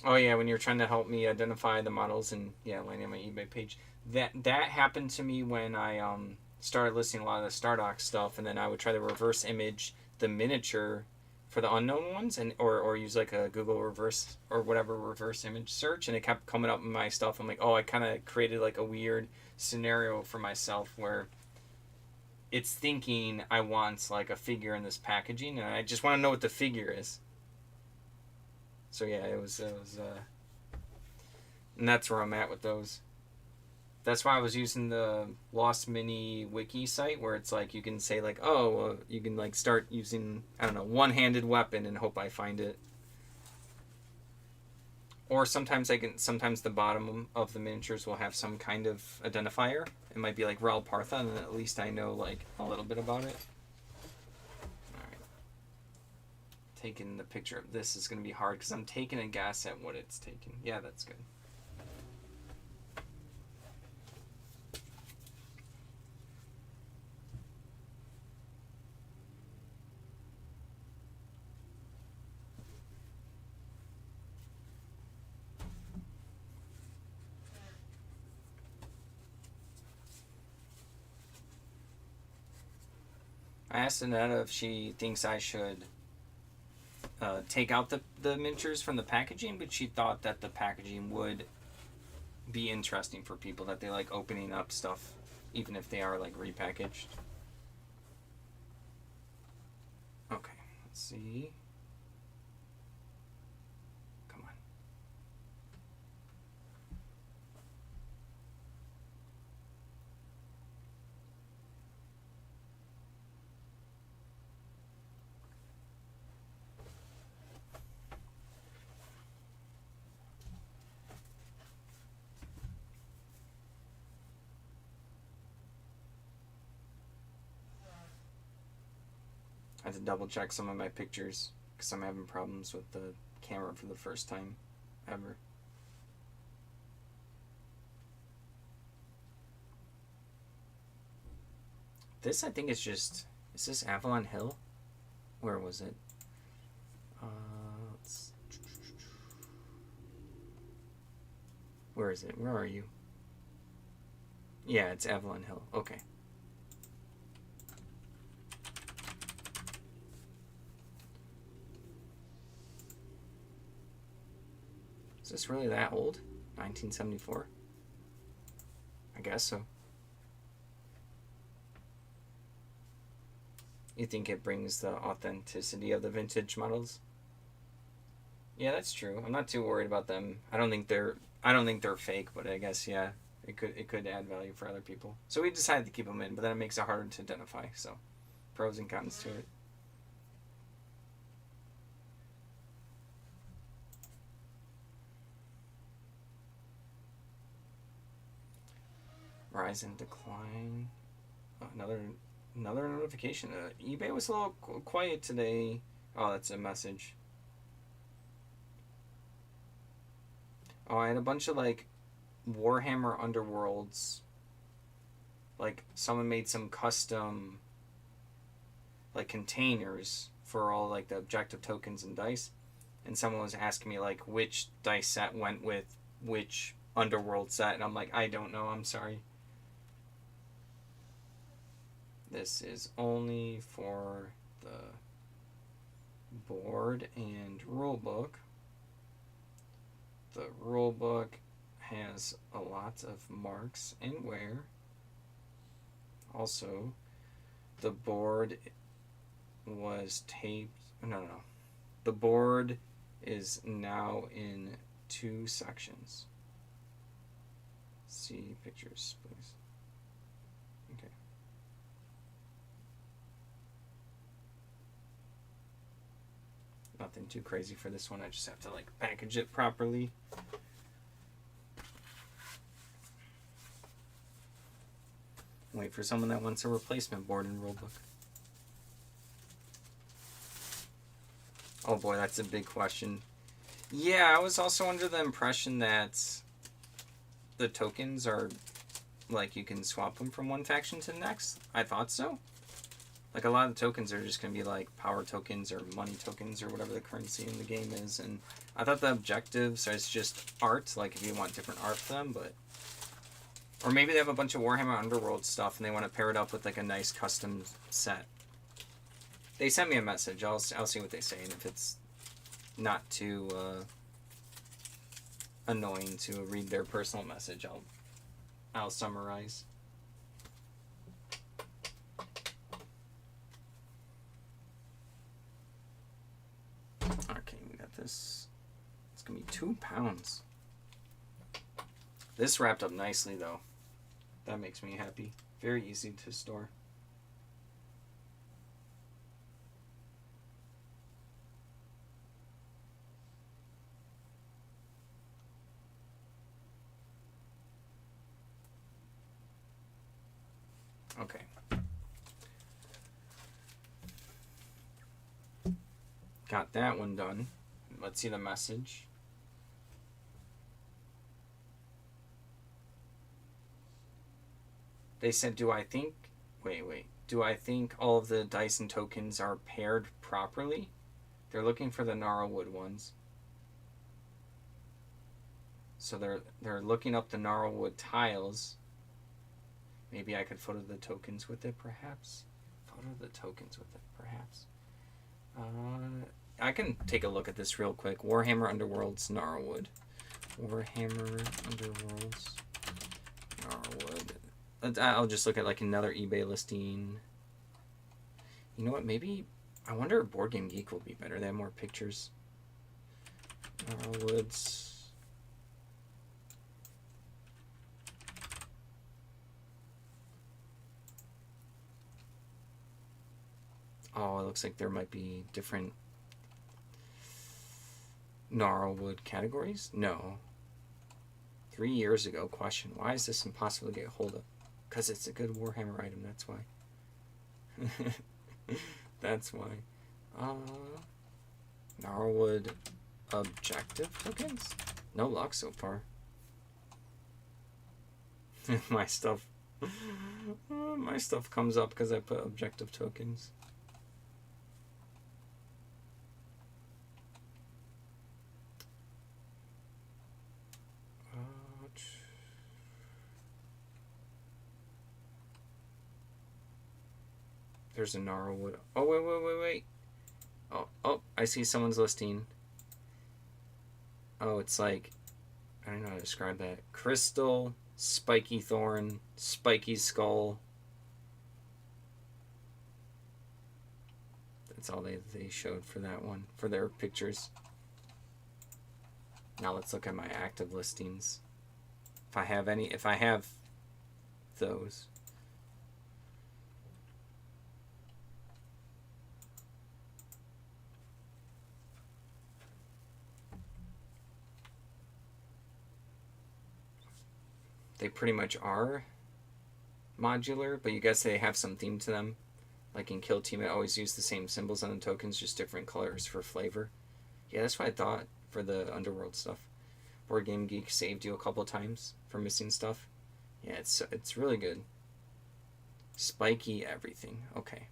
S1: Oh yeah, when you're trying to help me identify the models and landing on my eBay page, that happened to me when I started listing a lot of the Stardock stuff, and then I would try to reverse image the miniature for the unknown ones, and or use like a Google reverse or whatever reverse image search, and it kept coming up in my stuff. I'm like, oh, I kind of created like a weird scenario for myself where it's thinking I want like a figure in this packaging, and I just want to know what the figure is. So yeah, it was and that's where I'm at with those. That's why I was using the Lost Mini wiki site, where it's like you can say like, oh, you can like start using, I don't know, one-handed weapon and hope I find it. Or sometimes the bottom of the miniatures will have some kind of identifier. It might be like Rel Partha, and then at least I know like a little bit about it. Alright. Taking the picture of this is going to be hard because I'm taking a guess at what it's taking. Yeah, that's good. I asked Annetta if she thinks I should take out the miniatures from the packaging, but she thought that the packaging would be interesting for people, that they like opening up stuff, even if they are like repackaged. Okay, let's see. Come on. I had to double check some of my pictures because I'm having problems with the camera for the first time ever. This, I think, is just... Is this Avalon Hill? Where was it? Where is it? Where are you? Yeah, it's Avalon Hill. Okay. Is this really that old? 1974? I guess so. You think it brings the authenticity of the vintage models? Yeah, that's true. I'm not too worried about them. I don't think they're fake, but I guess yeah, it could add value for other people. So we decided to keep them in, but then it makes it harder to identify. So, pros and cons to it. Rise and decline. Oh, another notification. eBay was a little quiet today. Oh, that's a message. Oh, I had a bunch of like Warhammer Underworlds. Like someone made some custom like containers for all like the objective tokens and dice, and someone was asking me like which dice set went with which Underworld set, and I'm like, I don't know. I'm sorry. This is only for the board and rulebook. The rulebook has a lot of marks and wear. Also, the board was taped. No. The board is now in 2 sections. See pictures, please. Okay. nothing too crazy for this one. I just have to like package it properly. Wait for someone that wants a replacement board in Rulebook. Oh boy, that's a big question. Yeah, I was also under the impression that the tokens are, like, you can swap them from one faction to the next. I thought so. Like, a lot of the tokens are just going to be, like, power tokens or money tokens or whatever the currency in the game is. And I thought the objectives is just art, like, if you want different art for them, but... Or maybe they have a bunch of Warhammer Underworld stuff and they want to pair it up with, like, a nice custom set. They sent me a message. I'll see what they say, and if it's not too annoying to read their personal message, I'll summarize. Okay, we got this. It's gonna be 2 pounds. This wrapped up nicely though. That makes me happy. Very easy to store. Okay. Got that one done. Let's see the message. They said, do I think all of the Dyson tokens are paired properly? They're looking for the Gnarlwood ones. So they're looking up the Gnarlwood tiles. Maybe I could photo the tokens with it, perhaps? Photo the tokens with it, perhaps. I can take a look at this real quick. Warhammer Underworld's Gnarlwood. Warhammer Underworld's Gnarlwood. I'll just look at like another eBay listing. You know what? Maybe... I wonder if Board Game Geek will be better. They have more pictures. Gnarlwoods... Oh, it looks like there might be different Gnarlwood categories? No. 3 years ago, question. Why is this impossible to get hold of? Because it's a good Warhammer item, that's why. That's why. Gnarlwood objective tokens? No luck so far. My stuff comes up because I put objective tokens. There's a Gnarlwood. Oh, wait. Oh, I see someone's listing. Oh, it's like... I don't know how to describe that. Crystal, Spiky Thorn, Spiky Skull. That's all they showed for that one, for their pictures. Now let's look at my active listings. If I have those. They pretty much are modular, but you guess they have some theme to them. Like in Kill Team, I always use the same symbols on the tokens, just different colors for flavor. Yeah, that's what I thought for the Underworld stuff. Board Game Geek saved you a couple times for missing stuff. Yeah, it's really good. Spiky everything. Okay.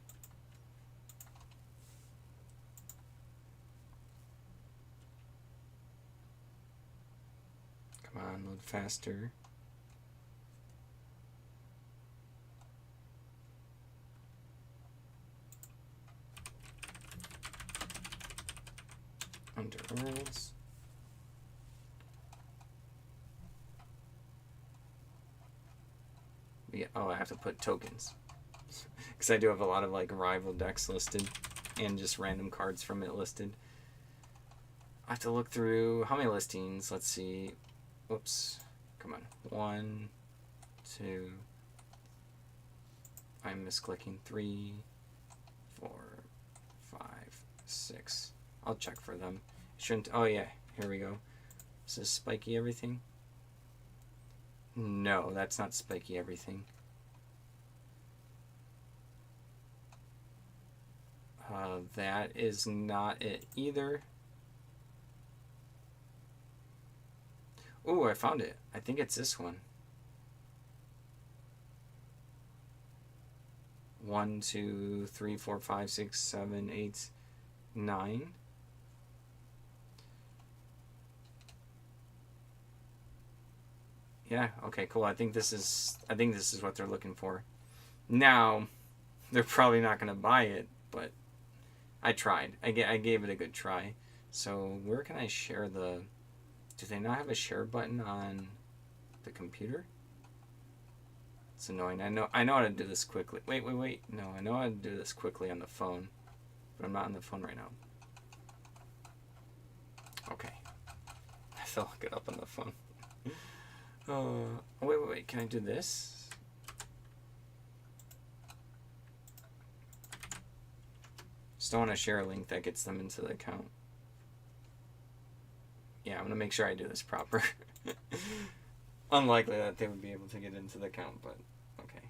S1: Come on, load faster. Underworlds. Yeah, oh, I have to put tokens. Because I do have a lot of like rival decks listed and just random cards from it listed. I have to look through how many listings. Let's see. Whoops. Come on. 1, 2. I'm misclicking. 3, 4, 5, 6. I'll check for them. Shouldn't. Oh yeah, here we go. Is this spiky everything? No, that's not spiky everything. That is not it either. Oh, I found it. I think it's this one. 1, 2, 3, 4, 5, 6, 7, 8, 9. Yeah, okay, cool. I think this is what they're looking for. Now, they're probably not going to buy it, but I tried. I gave it a good try. So, where can I share the... Do they not have a share button on the computer? It's annoying. I know how to do this quickly. Wait. No, I know how to do this quickly on the phone, but I'm not on the phone right now. Okay. I have to look it up on the phone. Wait. Can I do this? Just don't want to share a link that gets them into the account. Yeah, I'm going to make sure I do this proper. Unlikely that they would be able to get into the account, but okay.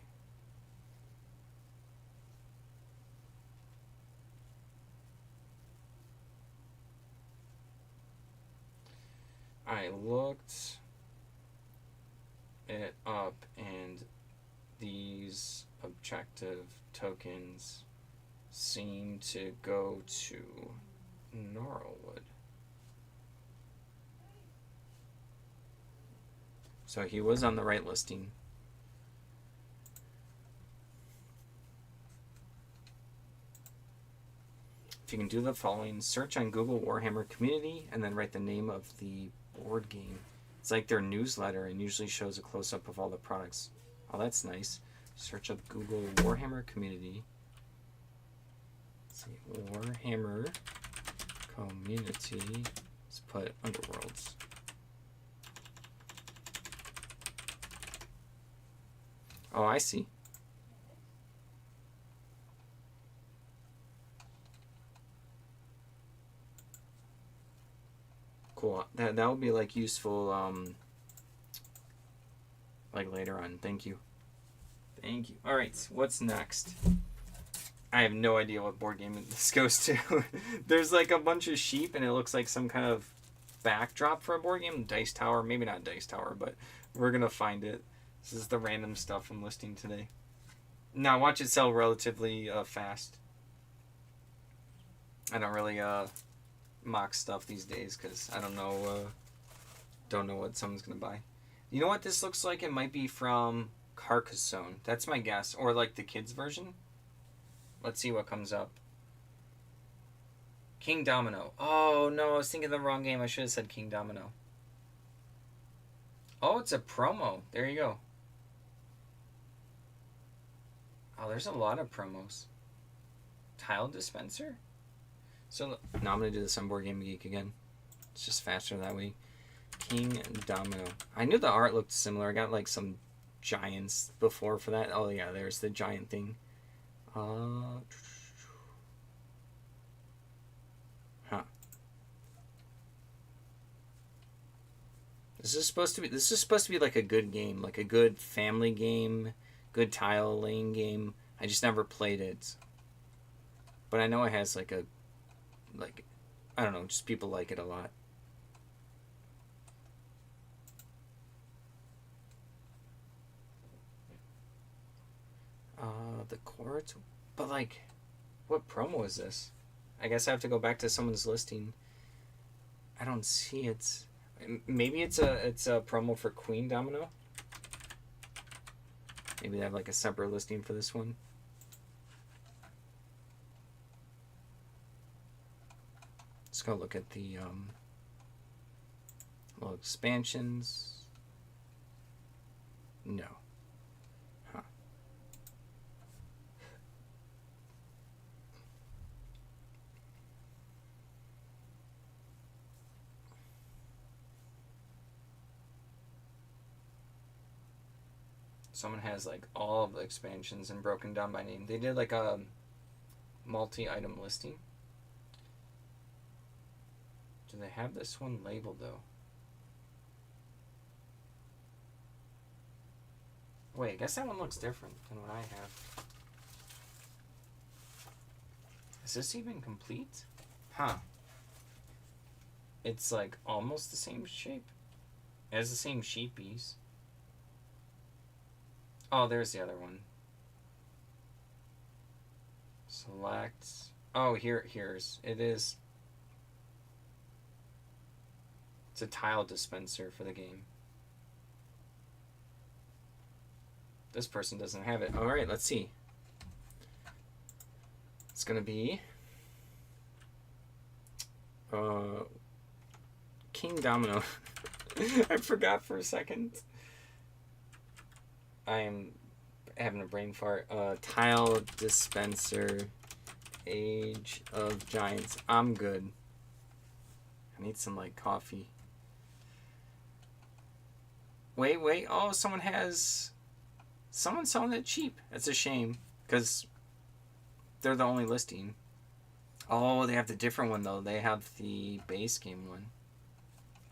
S1: I looked it up, and these objective tokens seem to go to Gnarlwood. So he was on the right listing. If you can do the following, search on Google Warhammer Community and then write the name of the board game. It's like their newsletter and usually shows a close-up of all the products. Oh, that's nice. Search up Google Warhammer Community. Let's see, Warhammer Community. Let's put Underworlds. Oh, I see. Cool. That will be like useful like later on. Thank you. All right, so what's next? I have no idea what board game this goes to. There's like a bunch of sheep and it looks like some kind of backdrop for a board game. Dice Tower, maybe not Dice Tower, but we're going to find it. This is the random stuff I'm listing today. Now watch it sell relatively fast. I don't really mock stuff these days because I don't know what someone's gonna buy. You know what this looks like? It might be from Carcassonne. That's my guess, or like the kids version. Let's see what comes up. King Domino. Oh no, I was thinking the wrong game. I should have said King Domino. Oh, it's a promo. There you go. Oh, there's a lot of promos. Tile dispenser? So now I'm going to do this on Board Game Geek again. It's just faster that way. King Domino. I knew the art looked similar. I got like some giants before for that. Oh yeah, there's the giant thing. Huh. This is supposed to be like a good game, like a good family game, good tile laying game. I just never played it. But I know it has like I don't know, just people like it a lot. The court? But like, what promo is this? I guess I have to go back to someone's listing. I don't see it. Maybe it's a promo for Queen Domino. Maybe they have like a separate listing for this one. Let's go look at the little expansions. No. Huh. Someone has like all of the expansions and broken down by name. They did like a multi-item listing. Do they have this one labeled though? Wait, I guess that one looks different than what I have. Is this even complete? Huh. It's like almost the same shape. It has the same sheepies. Oh, there's the other one. Select. Oh, here's. It is. It's a tile dispenser for the game. This person doesn't have it. Alright, let's see. It's gonna be King Domino. I forgot for a second. I am having a brain fart. Tile dispenser, Age of Giants. I'm good. I need some like coffee. Wait. Oh, someone's selling it cheap. That's a shame because they're the only listing. Oh, they have the different one though. They have the base game one.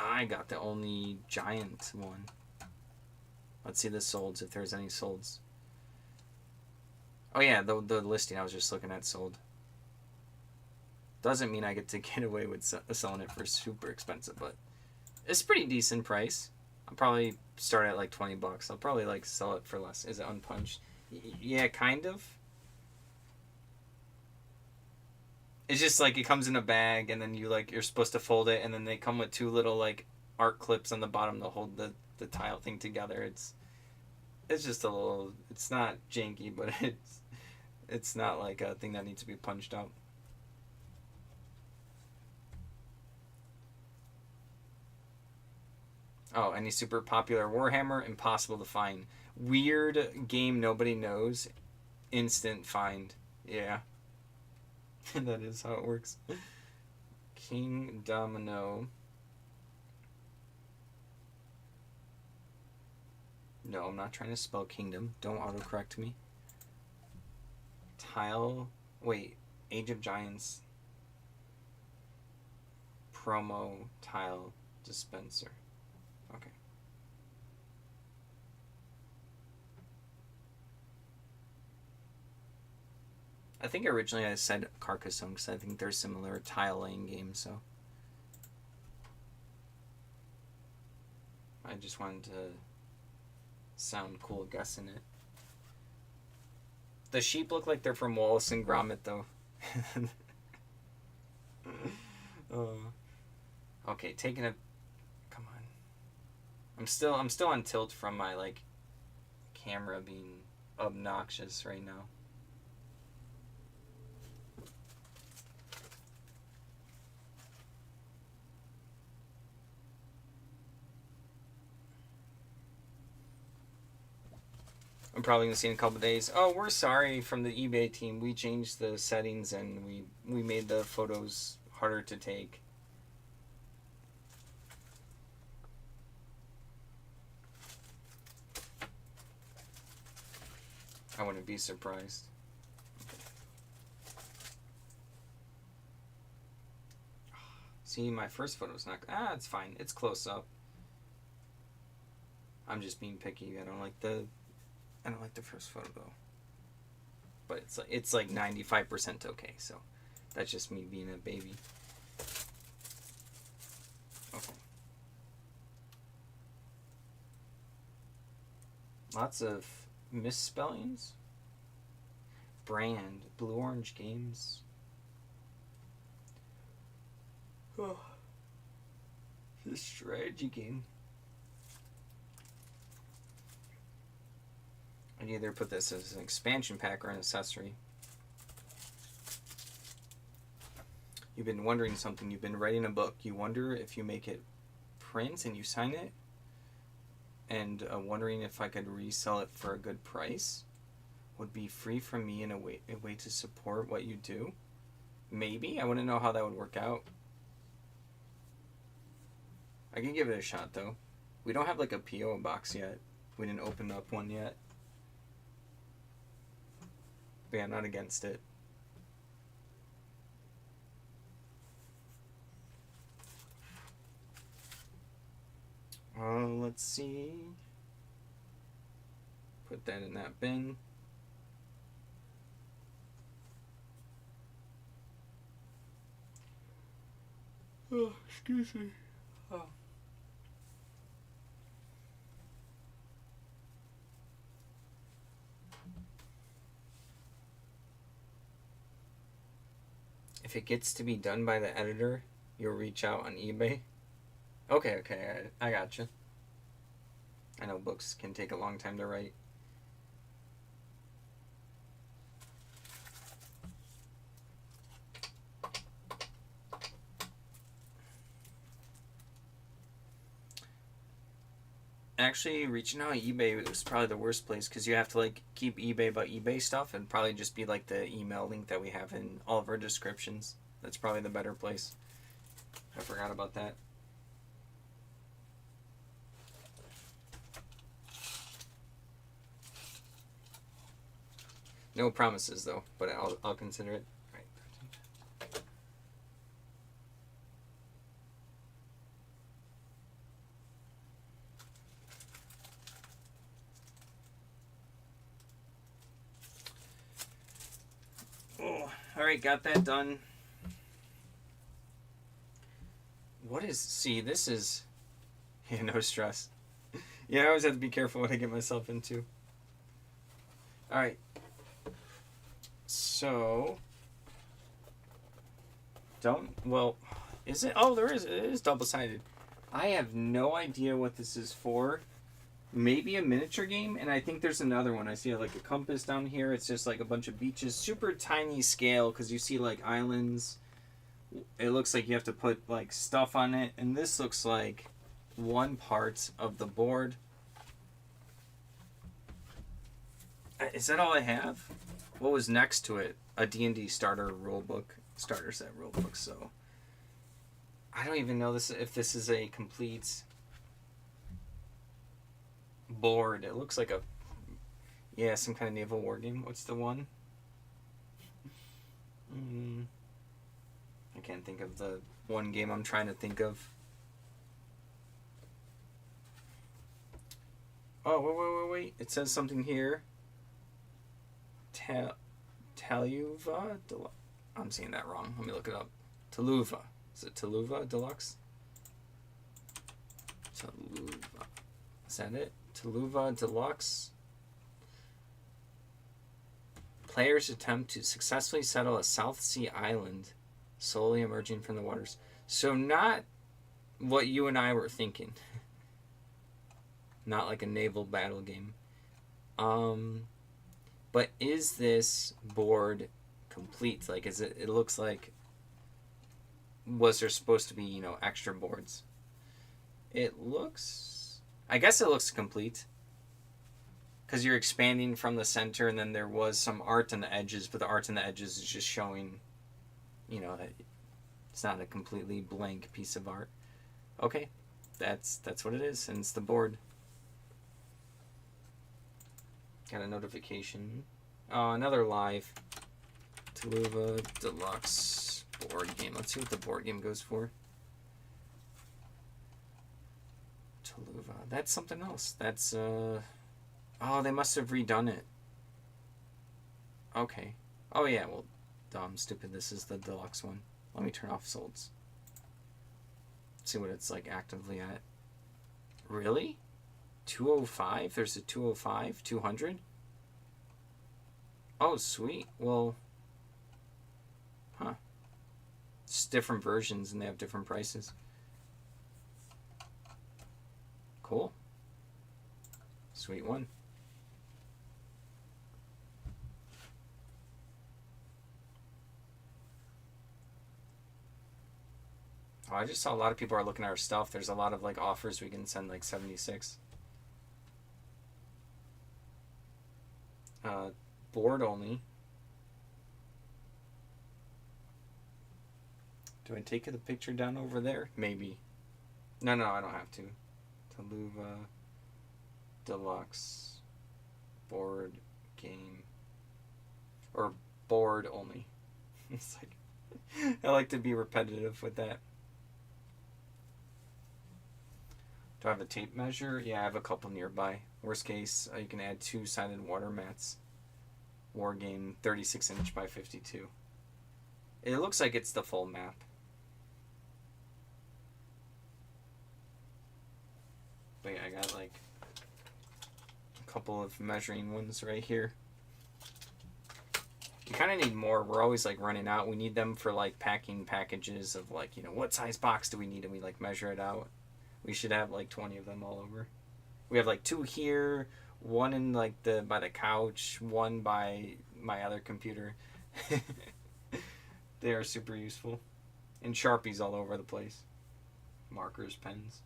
S1: I got the only giant one. Let's see the solds, if there's any solds. Oh yeah, the listing I was just looking at sold. Doesn't mean I get to get away with selling it for super expensive, but it's a pretty decent price. I'll probably start at like $20. I'll probably like sell it for less. Is it unpunched? Yeah, kind of. It's just like it comes in a bag and then you're supposed to fold it and then they come with two little like art clips on the bottom to hold the tile thing together. It's just a little, it's not janky, but it's not like a thing that needs to be punched out. Oh, any super popular Warhammer, impossible to find. Weird game nobody knows, instant find. Yeah. That is how it works. King Domino. No, I'm not trying to spell kingdom. Don't autocorrect me. Tile. Wait. Age of Giants. Promo tile dispenser. Okay. I think originally I said Carcassonne because I think they're similar tile laying games, so I just wanted to sound cool guessing it. The sheep look like they're from Wallace and Gromit though. Okay, taking a come on. I'm still on tilt from my like camera being obnoxious right now. I'm probably going to see in a couple days. Oh, we're sorry from the eBay team. We changed the settings and we made the photos harder to take. I wouldn't be surprised. See, my first photo's not... it's fine. It's close up. I'm just being picky. I don't like the first photo though. But it's like 95% okay, so that's just me being a baby. Okay. Lots of misspellings. Brand, Blue Orange Games. Oh. This strategy game. I'd either put this as an expansion pack or an accessory. You've been wondering something. You've been writing a book. You wonder if you make it print and you sign it. And wondering if I could resell it for a good price. Would be free from me in a way to support what you do. Maybe. I wouldn't know how that would work out. I can give it a shot though. We don't have like a PO box yet. We didn't open up one yet. But yeah, I'm not against it. let's see. Put that in that bin. Oh, excuse me. Oh. If it gets to be done by the editor, you'll reach out on eBay. Okay, I gotcha. I know books can take a long time to write. Actually, reaching out on eBay was probably the worst place because you have to like keep eBay about eBay stuff and probably just be like the email link that we have in all of our descriptions. That's probably the better place. I forgot about that. No promises though, but I'll consider it. Right. Oh, all right, got that done. What is? See, this is. Yeah, no stress. Yeah, I always have to be careful what I get myself into. All right. So, is it? Oh, it is double-sided. I have no idea what this is for. Maybe a miniature game, and I think there's another one. I see like a compass down here. It's just like a bunch of beaches. Super tiny scale, because you see like islands. It looks like you have to put like stuff on it, and this looks like one part of the board. Is that all I have? What was next to it? A D&D starter set rulebook. So I don't even know if this is a complete board. It looks like some kind of naval war game. What's the one? I can't think of the one game I'm trying to think of. Oh, wait. It says something here. Taluva Deluxe. I'm saying that wrong. Let me look it up. Taluva. Is it Taluva Deluxe? Taluva. Is that it? Taluva Deluxe. Players attempt to successfully settle a South Sea island slowly emerging from the waters. So not what you and I were thinking. Not like a naval battle game. But is this board complete? Like, it looks like, was there supposed to be, extra boards? I guess it looks complete. Because you're expanding from the center, and then there was some art on the edges, but the art on the edges is just showing, that it's not a completely blank piece of art. Okay, that's what it is, and it's the board. Got a notification. Oh, another live. Taluva Deluxe board game. Let's see what the board game goes for. Taluva. That's something else. That's, oh, they must have redone it. Okay. Oh, yeah, well, dumb, stupid. This is the deluxe one. Let me turn off solds. See what it's, like, actively at. Really? 205? There's a 205? 200? Oh, sweet. Well, huh. It's different versions and they have different prices. Cool. Sweet one. Oh, I just saw a lot of people are looking at our stuff. There's a lot of like offers we can send like 76. Board only. Do I take the picture down over there? Maybe. No, I don't have to. Taluva Deluxe board game. Or board only. It's like I like to be repetitive with that. Do I have a tape measure? Yeah, I have a couple nearby. Worst case, you can add 2-sided water mats. Wargame 36 inch by 52. It looks like it's the full map. But yeah, I got like a couple of measuring ones right here. You kind of need more. We're always like running out. We need them for like packing packages of like, what size box do we need, and we like measure it out. We should have like 20 of them all over. We have like 2 here, one in like by the couch, one by my other computer. They are super useful. And Sharpies all over the place. Markers, pens.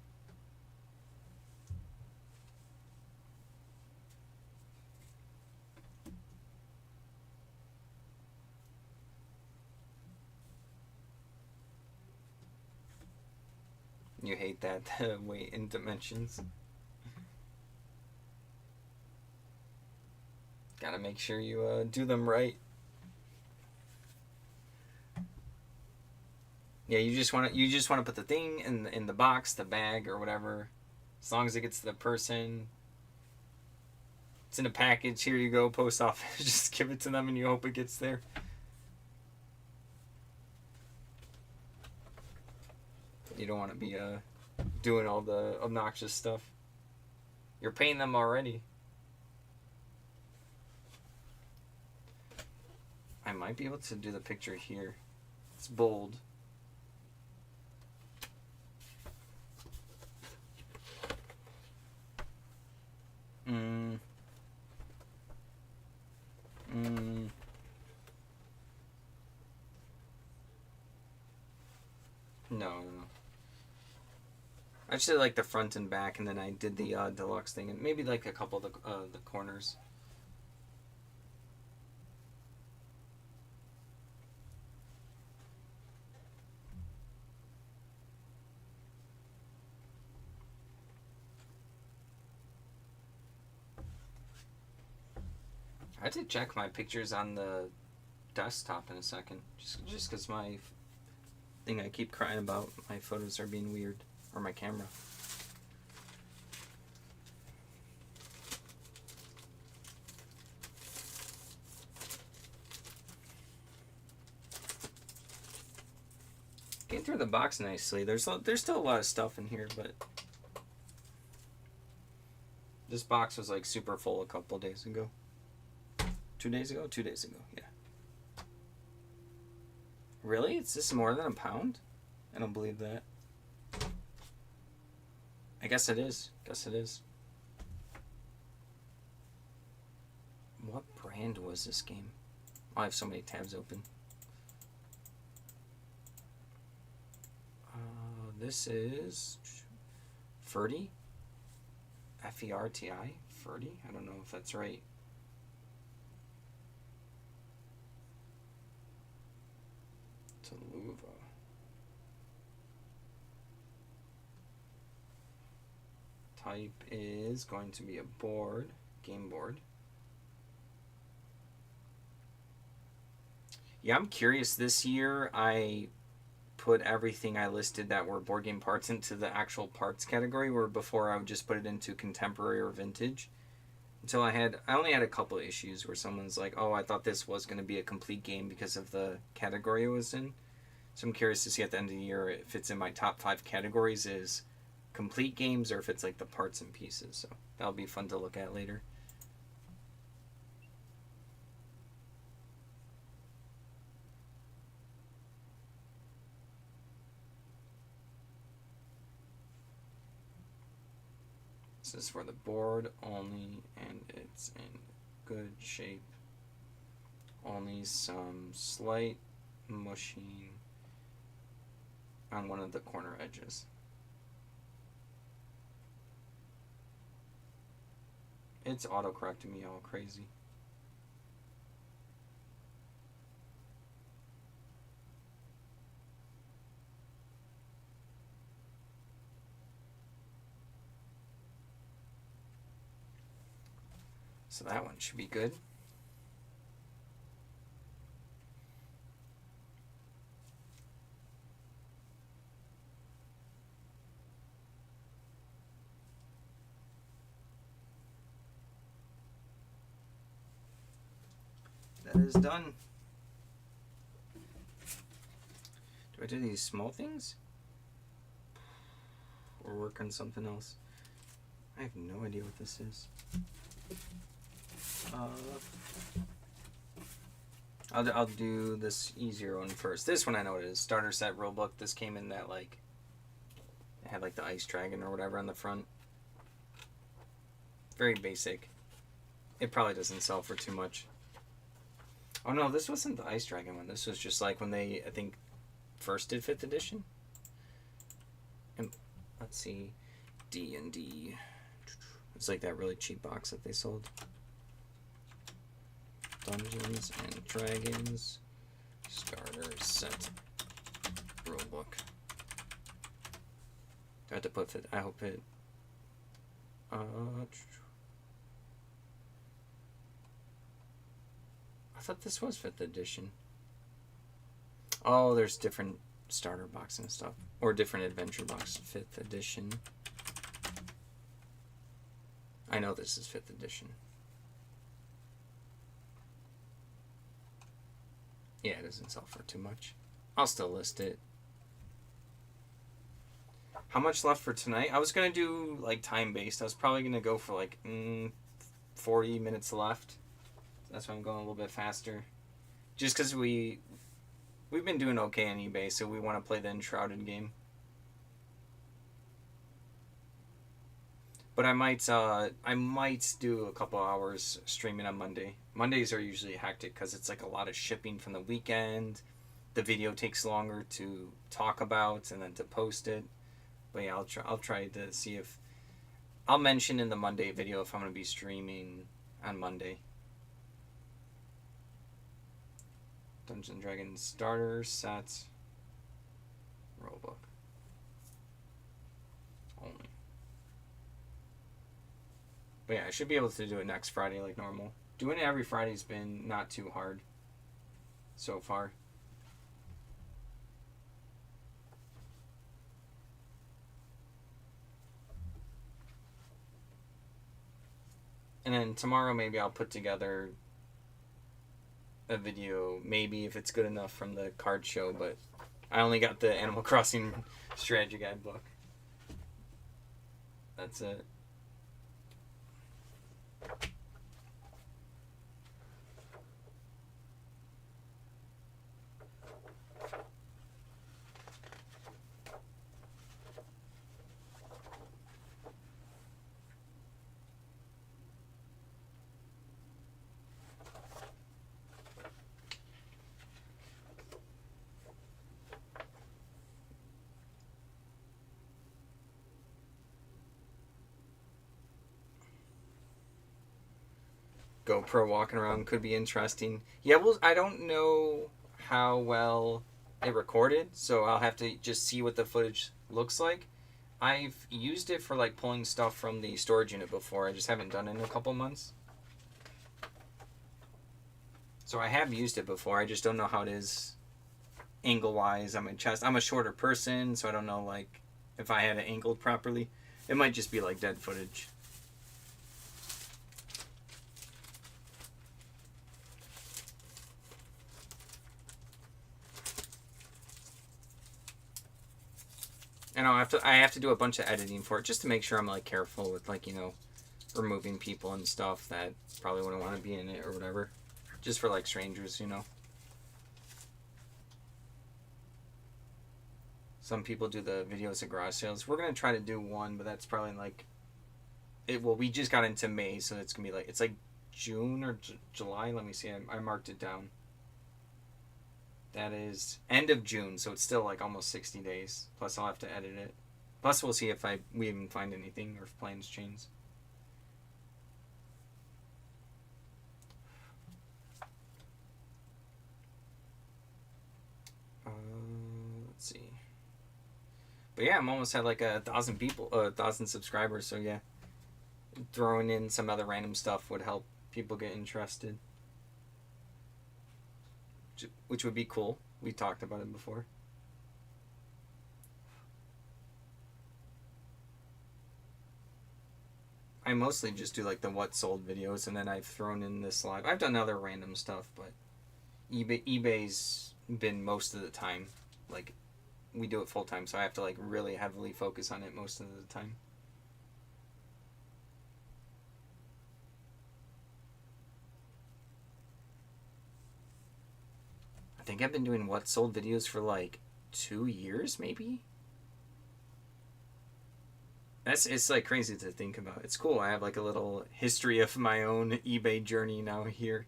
S1: You hate that weight in dimensions. Gotta make sure you do them right. Yeah, you just want to put the thing in the box, the bag, or whatever. As long as it gets to the person. It's in a package. Here you go, post office. Just give it to them and you hope it gets there. You don't want to be doing all the obnoxious stuff. You're paying them already. I might be able to do the picture here. It's bold. No. I just did like the front and back, and then I did the deluxe thing, and maybe like a couple of the corners. I had to check my pictures on the desktop in a second, just because my thing I keep crying about, my photos are being weird, or my camera. Getting through the box nicely. There's still a lot of stuff in here, but this box was like super full a couple days ago. 2 days ago? 2 days ago, yeah. Really? Is this more than a pound? I don't believe that. I guess it is. What brand was this game? Oh, I have so many tabs open. This is Ferdi? F-E-R-T-I? Ferdi? I don't know if that's right. Toluva. Type is going to be a board, game board. Yeah, I'm curious. This year I put everything I listed that were board game parts into the actual parts category, where before I would just put it into contemporary or vintage. Until I only had a couple of issues where someone's like, oh, I thought this was going to be a complete game because of the category it was in. So I'm curious to see at the end of the year if it's in my top 5 categories is complete games or if it's like the parts and pieces. So that'll be fun to look at later. This is for the board only, and it's in good shape. Only some slight mushing on one of the corner edges. It's auto-correcting me all crazy. So that one should be good. That is done. Do I do these small things? Or work on something else? I have no idea what this is. I'll do this easier one first. This one I know what it is. Starter set rulebook. This came in that, like, it had like the ice dragon or whatever on the front. Very basic. It probably doesn't sell for too much. Oh no, this wasn't the ice dragon one. This was just like when they, I think, first did 5th edition. And let's see, D&D. It's like that really cheap box that they sold. Dungeons and Dragons starter set rulebook. Do I have to put it? I hope it. I thought this was 5th edition. Oh, there's different starter box and stuff, or different adventure box. 5th edition. I know this is 5th edition. Yeah, it doesn't sell for too much. I'll still list it. How much left for tonight? I was going to do like time-based. I was probably going to go for like 40 minutes left. That's why I'm going a little bit faster. Just because we've been doing okay on eBay, so we want to play the Enshrouded game. But I might do a couple hours streaming on Monday. Mondays are usually hectic because it's like a lot of shipping from the weekend. The video takes longer to talk about and then to post it. But yeah, I'll try to see if I'll mention in the Monday video if I'm going to be streaming on Monday. Dungeons & Dragons starter set rulebook only. But yeah, I should be able to do it next Friday like normal. Doing it every Friday's been not too hard so far. And then tomorrow maybe I'll put together a video, maybe if it's good enough, from the card show, but I only got the Animal Crossing strategy guide book. That's it. GoPro walking around could be interesting. Yeah, well, I don't know how well it recorded, so I'll have to just see what the footage looks like. I've used it for like pulling stuff from the storage unit before. I just haven't done it in a couple months. So I have used it before. I just don't know how it is angle-wise on my chest. I'm a shorter person, so I don't know like if I had it angled properly. It might just be like dead footage. And I have to do a bunch of editing for it just to make sure I'm like careful with like, you know, removing people and stuff that probably wouldn't want to be in it or whatever. Just for like strangers, you know. Some people do the videos at garage sales. We're gonna try to do one, but that's probably like we just got into May, so it's gonna be like, it's like June or July. Let me see. I marked it down. That is end of June, so it's still like almost 60 days. Plus, I'll have to edit it. Plus, we'll see if we even find anything or if plans change. Let's see. But yeah, I'm almost at like 1,000 people, 1,000 subscribers. So yeah, throwing in some other random stuff would help people get interested. Which would be cool. We talked about it before. I mostly just do like the what sold videos, and then I've thrown in this live. I've done other random stuff, but eBay's been most of the time. Like, we do it full time, so I have to like really heavily focus on it most of the time. I think I've been doing what sold videos for like 2 years, maybe. It's like crazy to think about. It's cool. I have like a little history of my own eBay journey now here.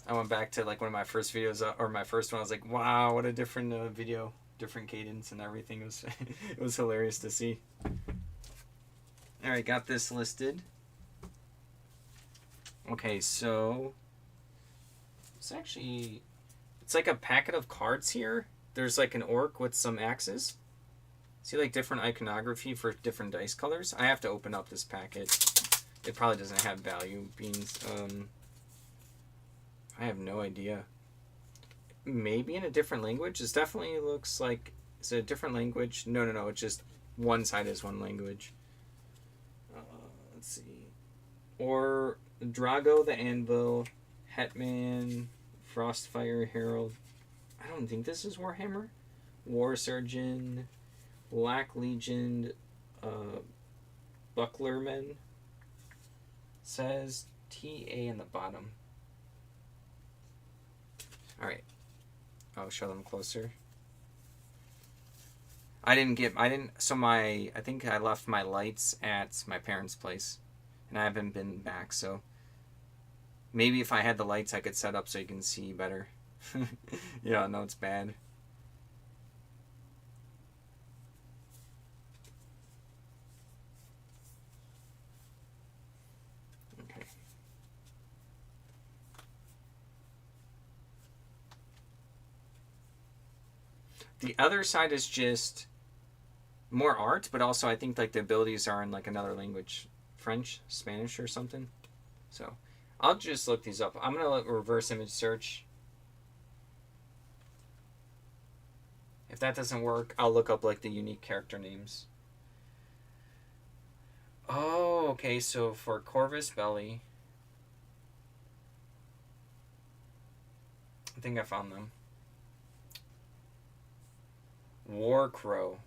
S1: I went back to like one of my first videos, or my first one. I was like, wow, what a different video, different cadence and everything. It was it was hilarious to see. All right, got this listed. Okay, so it's like a packet of cards here. There's like an orc with some axes. See like different iconography for different dice colors. I have to open up this packet. It probably doesn't have value beans. I have no idea. Maybe in a different language. This definitely looks like it's a different language. No. It's just one side is one language. Let's see. Or Drago the Anvil, Hetman, Frostfire Herald. I don't think this is Warhammer. War Surgeon, Black Legion, Bucklerman. Says TA in the bottom. Alright. I'll show them closer. I think I left my lights at my parents' place. And I haven't been back, so maybe if I had the lights I could set up so you can see better. Yeah, no, it's bad. Okay. The other side is just more art, but also I think like the abilities are in like another language. French, Spanish, or something. So I'll just look these up. I'm going to reverse image search. If that doesn't work, I'll look up like the unique character names. Oh, okay. So for Corvus Belli, I think I found them. Warcrow.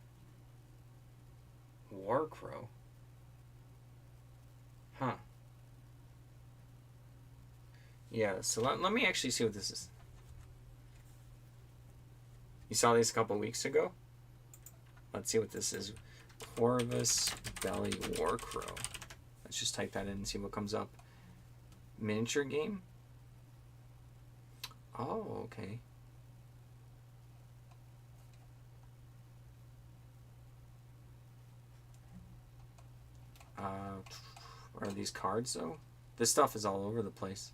S1: Warcrow. Huh. Yeah, so let me actually see what this is. You saw these a couple weeks ago? Let's see what this is. Corvus Belli Warcrow. Let's just type that in and see what comes up. Miniature game? Oh, okay. What are these cards, though? This stuff is all over the place.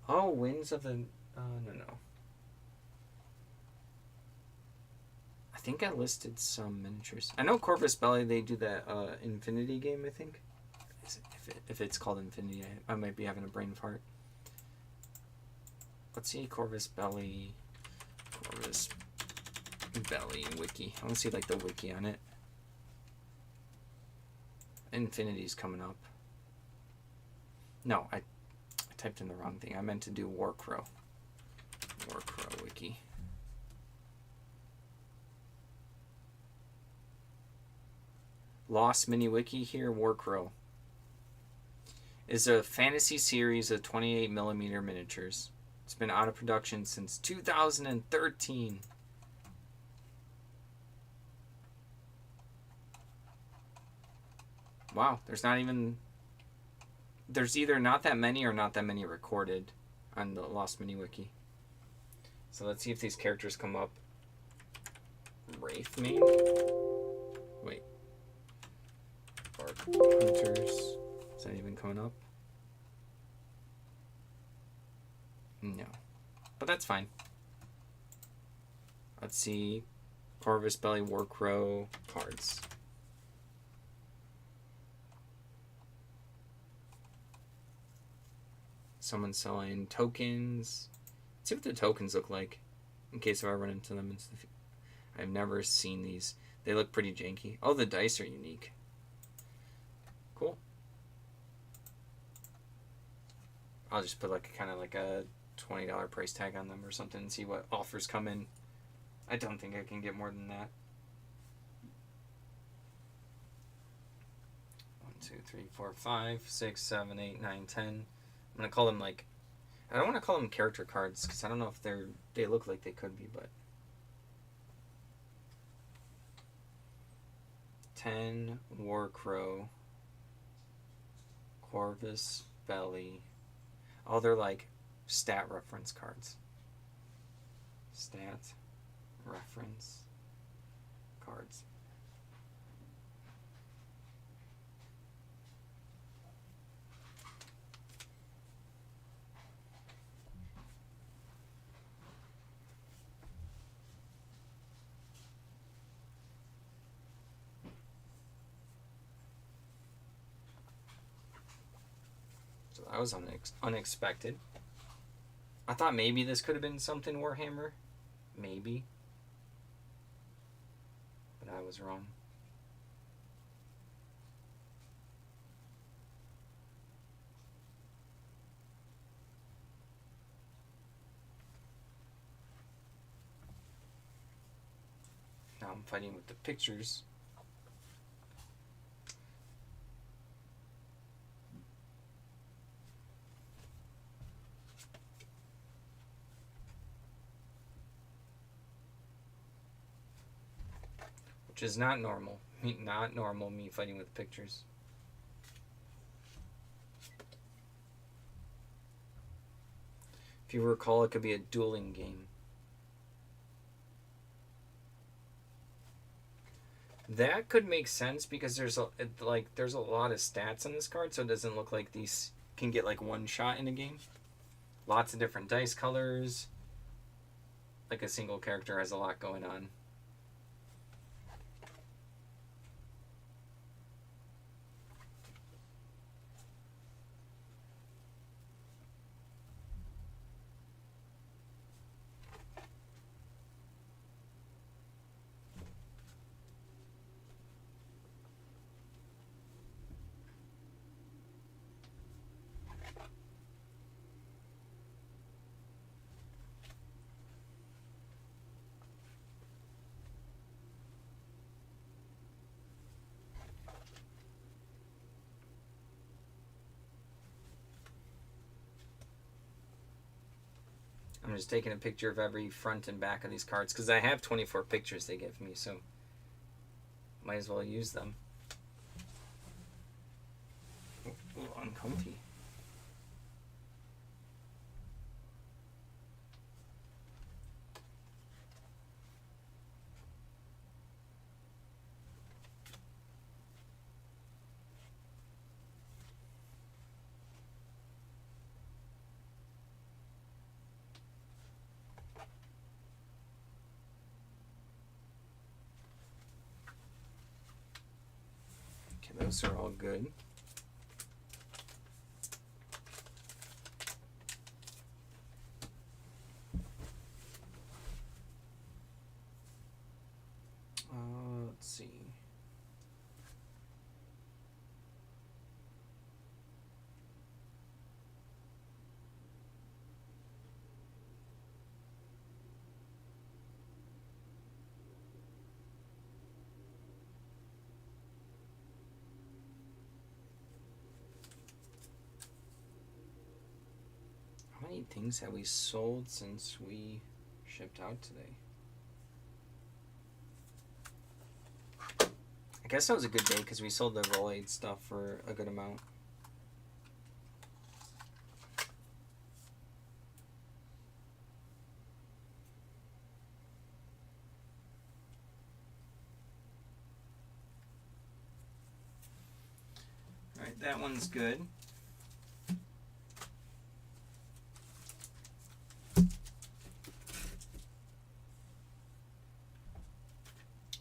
S1: Oh, Winds of the... no. I think I listed some miniatures. I know Corvus Belli, they do that Infinity game, I think. If it's called Infinity, I might be having a brain fart. Let's see, Corvus Belli wiki. I want to see like the wiki on it. Infinity's coming up. No, I typed in the wrong thing. I meant to do Warcrow. Warcrow wiki. Lost mini wiki here. Warcrow is a fantasy series of 28mm miniatures. It's been out of production since 2013. Wow, there's either not that many or not that many recorded on the Lost Mini Wiki. So let's see if these characters come up. Wraithmane? Wait. Bark Hunters. Is that even coming up? No. But that's fine. Let's see. Corvus Belli Warcrow cards. Someone selling tokens. Let's see what the tokens look like in case if I run into them. I've never seen these. They look pretty janky. Oh, the dice are unique. I'll just put like kind of like a $20 price tag on them or something and see what offers come in. I don't think I can get more than that. 1, 2, 3, 4, 5, 6, 7, 8, 9, 10. I'm gonna call them like, I don't want to call them character cards because I don't know if they look like they could be, but 10 Warcrow, Corvus Belly. Oh, they're like stat reference cards. Stat reference cards. So that was unexpected. I thought maybe this could have been something Warhammer. Maybe. But I was wrong. Now I'm fighting with the pictures. Which is not normal. Not normal, me fighting with pictures. If you recall, it could be a dueling game. That could make sense because there's a lot of stats on this card, so it doesn't look like these can get like one shot in a game. Lots of different dice colors. Like a single character has a lot going on. I'm just taking a picture of every front and back of these cards because I have 24 pictures they give me, so might as well use them. A little uncomfy. Okay, those are all good. Let's see. How many things have we sold since we shipped out today? I guess that was a good day because we sold the Rolade stuff for a good amount. Alright, that one's good.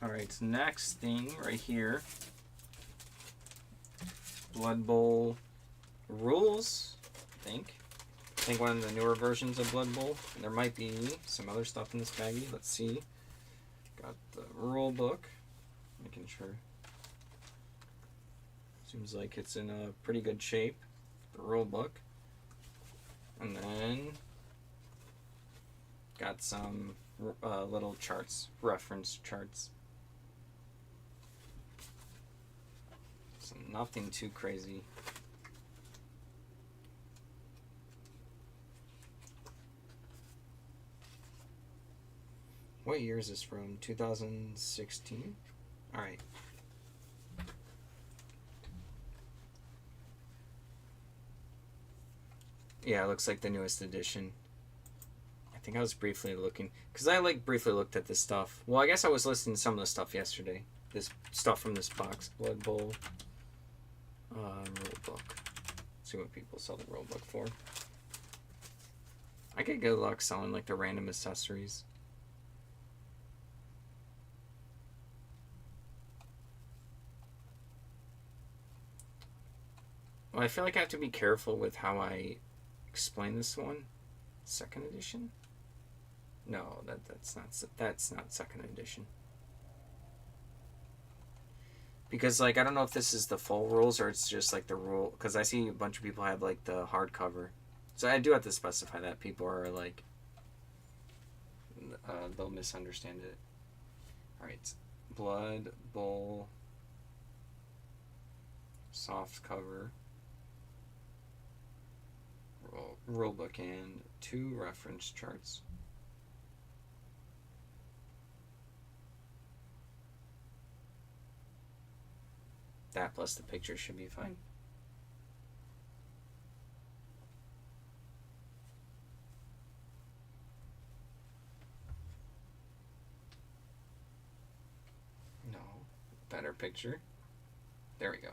S1: Alright, next thing right here. Blood Bowl rules, I think. I think one of the newer versions of Blood Bowl. There might be some other stuff in this baggie. Let's see. Got the rule book. Making sure. Seems like it's in a pretty good shape. The rule book. And then got some little charts, reference charts. So nothing too crazy. What year is this from? 2016? Alright. Yeah, it looks like the newest edition. I think I was briefly looking, because I briefly looked at this stuff. Well, I guess I was listening to some of the stuff yesterday. This stuff from this box. Blood Bowl. Rule book. See what people sell the rule book for. I get good luck selling like the random accessories. Well, I feel like I have to be careful with how I explain this one. Second edition? No, that's not second edition. Because like I don't know if this is the full rules or it's just like the rule, because I see a bunch of people have like the hardcover. So I do have to specify that. People are like they'll misunderstand it. Alright. Blood Bowl soft cover. Rulebook and 2 reference charts. That plus the picture should be fine. No, better picture. There we go.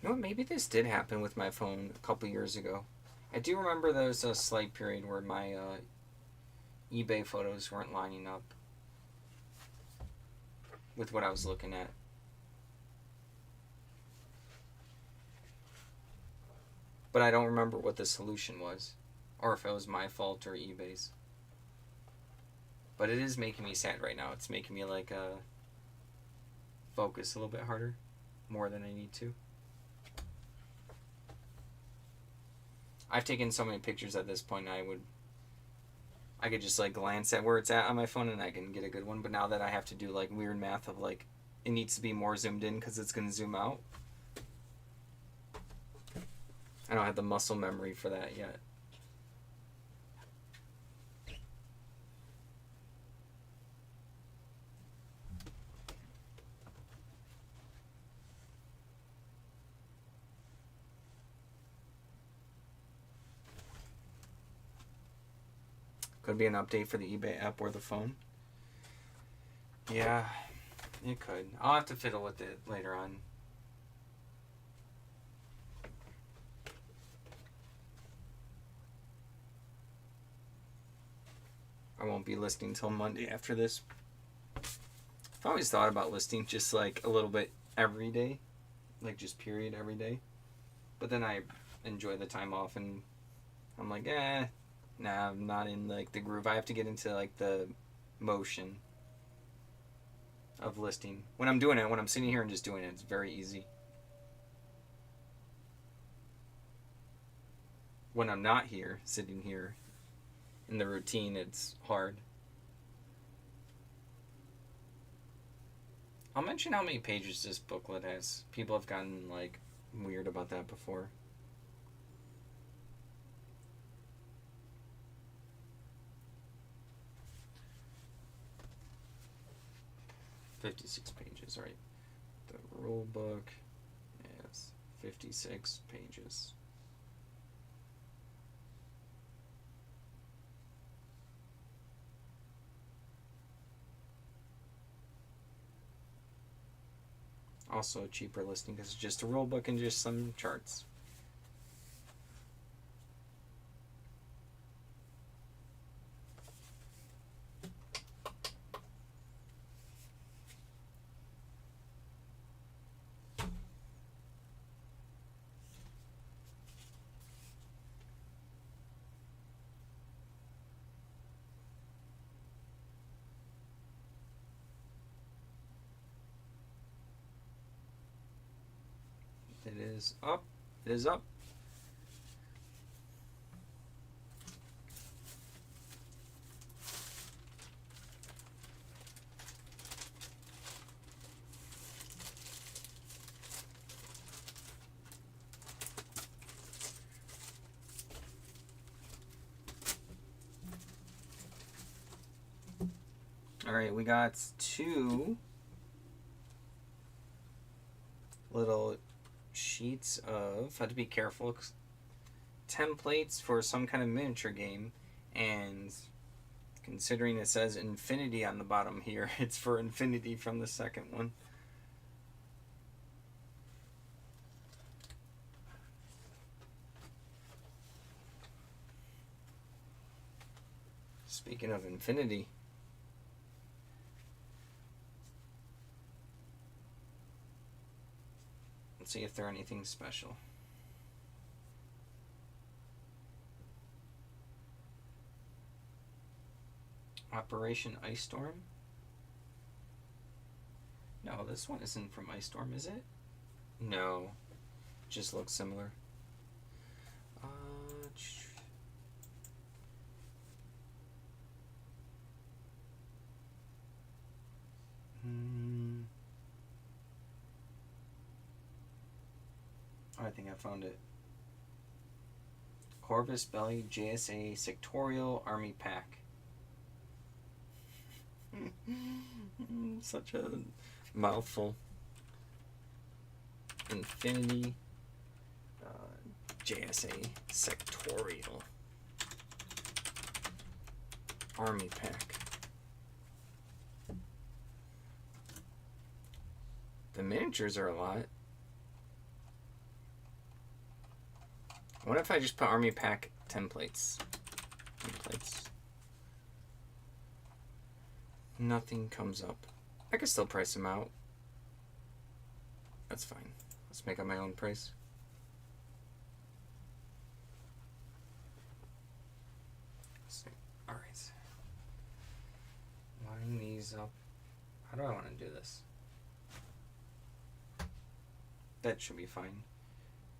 S1: You know what, maybe this did happen with my phone a couple years ago. I do remember there was a slight period where my eBay photos weren't lining up with what I was looking at. But I don't remember what the solution was, or if it was my fault or eBay's. But it is making me sad right now. It's making me like focus a little bit harder, more than I need to. I've taken so many pictures at this point, I could just like glance at where it's at on my phone and I can get a good one. But now that I have to do like weird math of like, it needs to be more zoomed in because it's going to zoom out. I don't have the muscle memory for that yet. Could be an update for the eBay app or the phone. Yeah, it could. I'll have to fiddle with it later on. I won't be listing till Monday after this. I've always thought about listing just like a little bit every day. Like just period every day. But then I enjoy the time off and I'm like, nah, I'm not in like the groove. I have to get into like the motion of listing. When I'm doing it, when I'm sitting here and just doing it, it's very easy. When I'm not here, sitting here in the routine, it's hard. I'll mention how many pages this booklet has. People have gotten like weird about that before. 56 pages, right? The rule book is 56 pages. Also a cheaper listing because it's just a rule book and just some charts. is up. It is up. All right, we got two little sheets of, I have to be careful, templates for some kind of miniature game, and considering it says Infinity on the bottom here, it's for Infinity from the second one. Speaking of Infinity, let's see if they're anything special. Operation Ice Storm? No, this one isn't from Ice Storm, is it? No, just looks similar. Oh, I think I found it. Corvus Belli JSA Sectorial Army Pack. Such a mouthful. Infinity JSA Sectorial Army Pack. The miniatures are a lot. What if I just put Army Pack templates? Nothing comes up. I can still price them out. That's fine. Let's make up my own price. Alright. Line these up. How do I want to do this? That should be fine.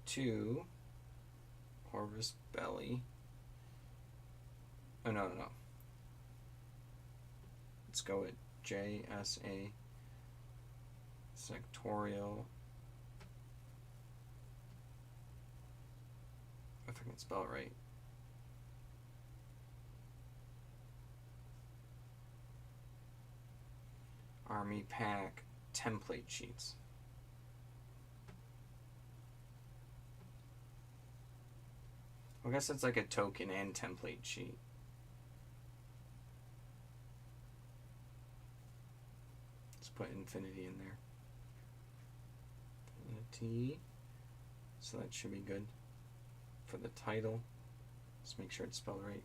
S1: 2 Corvus Belli. Oh, no. Let's go with JSA Sectorial. If I can spell it right. Army Pack template sheets. I guess it's like a token and template sheet. Let's put Infinity in there. Infinity. So that should be good. For the title, let's make sure it's spelled right.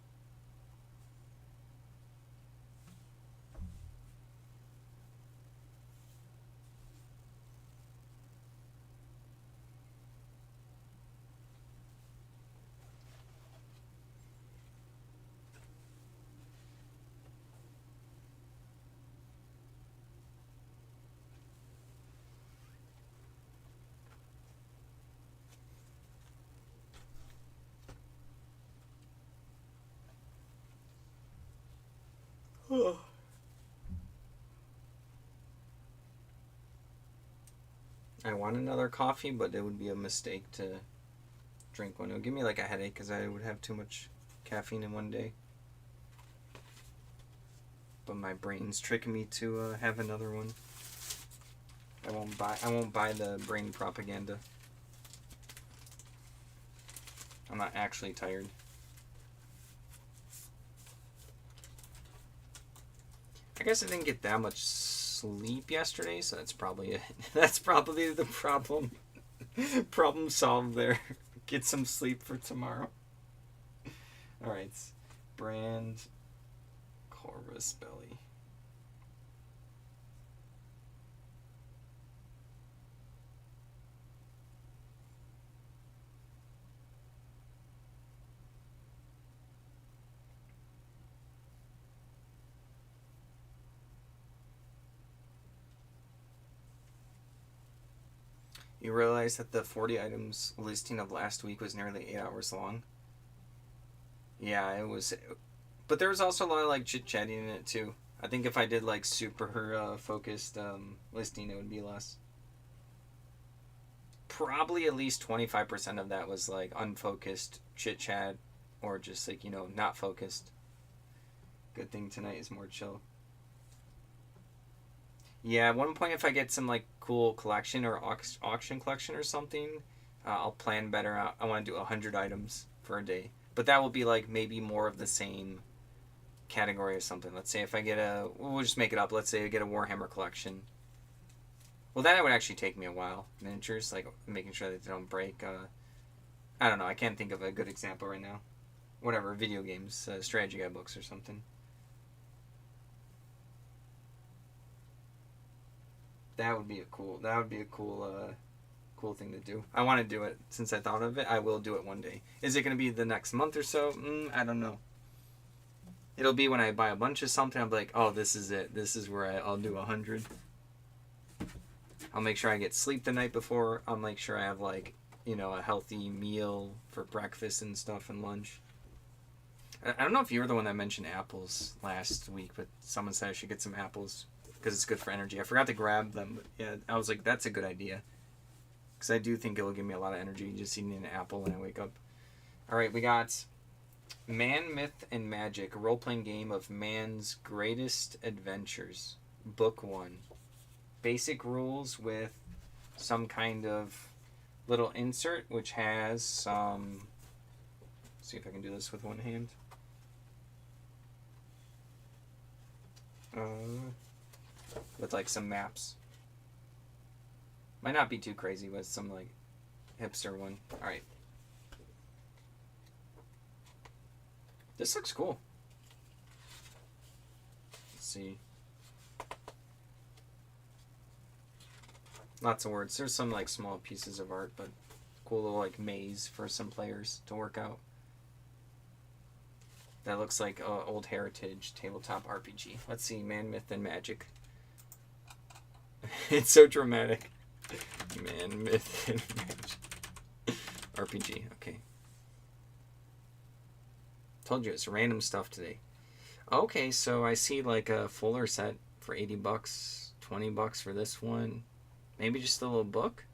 S1: I want another coffee, but it would be a mistake to drink one. It would give me like a headache because I would have too much caffeine in one day. But my brain's tricking me to have another one. I won't buy the brain propaganda. I'm not actually tired. I guess I didn't get that much sleep yesterday, so that's probably it. That's probably the problem. Problem solved there. Get some sleep for tomorrow. Alright. Brand Corvus Belli. You realize that the 40 items listing of last week was nearly 8 hours long? Yeah, it was. But there was also a lot of like chit chatting in it too. I think if I did like super focused listing, it would be less. Probably at least 25% of that was like unfocused chit chat or just like, not focused. Good thing tonight is more chill. Yeah, at one point if I get some like cool collection or auction collection or something, I'll plan better out. I want to do 100 items for a day. But that will be like maybe more of the same category or something. Let's say if I get we'll just make it up. Let's say I get a Warhammer collection. Well, that would actually take me a while. Miniatures, like making sure that they don't break. I don't know. I can't think of a good example right now. Whatever, video games, strategy guide books or something. That would be a cool. Cool thing to do. I want to do it since I thought of it. I will do it one day. Is it going to be the next month or so? I don't know. It'll be when I buy a bunch of something. I'm like, oh, this is it. This is where I'll do 100. I'll make sure I get sleep the night before. I'll make sure I have like, a healthy meal for breakfast and stuff and lunch. I don't know if you were the one that mentioned apples last week, but someone said I should get some apples because it's good for energy. I forgot to grab them, but yeah, I was like, that's a good idea. Because I do think it will give me a lot of energy just eating an apple when I wake up. Alright, we got Man, Myth, and Magic, a role-playing game of man's greatest adventures. Book 1. Basic rules with some kind of little insert, which has some... Let's see if I can do this with one hand. With like some maps. Might not be too crazy with some like hipster one. Alright. This looks cool. Let's see. Lots of words. There's some like small pieces of art, but cool little like maze for some players to work out. That looks like old heritage tabletop RPG. Let's see, Man, Myth, and Magic. It's so dramatic. Man, Myth, and Magic. RPG, okay. Told you it's random stuff today. Okay, so I see like a fuller set for $80, $20 for this one. Maybe just a little book?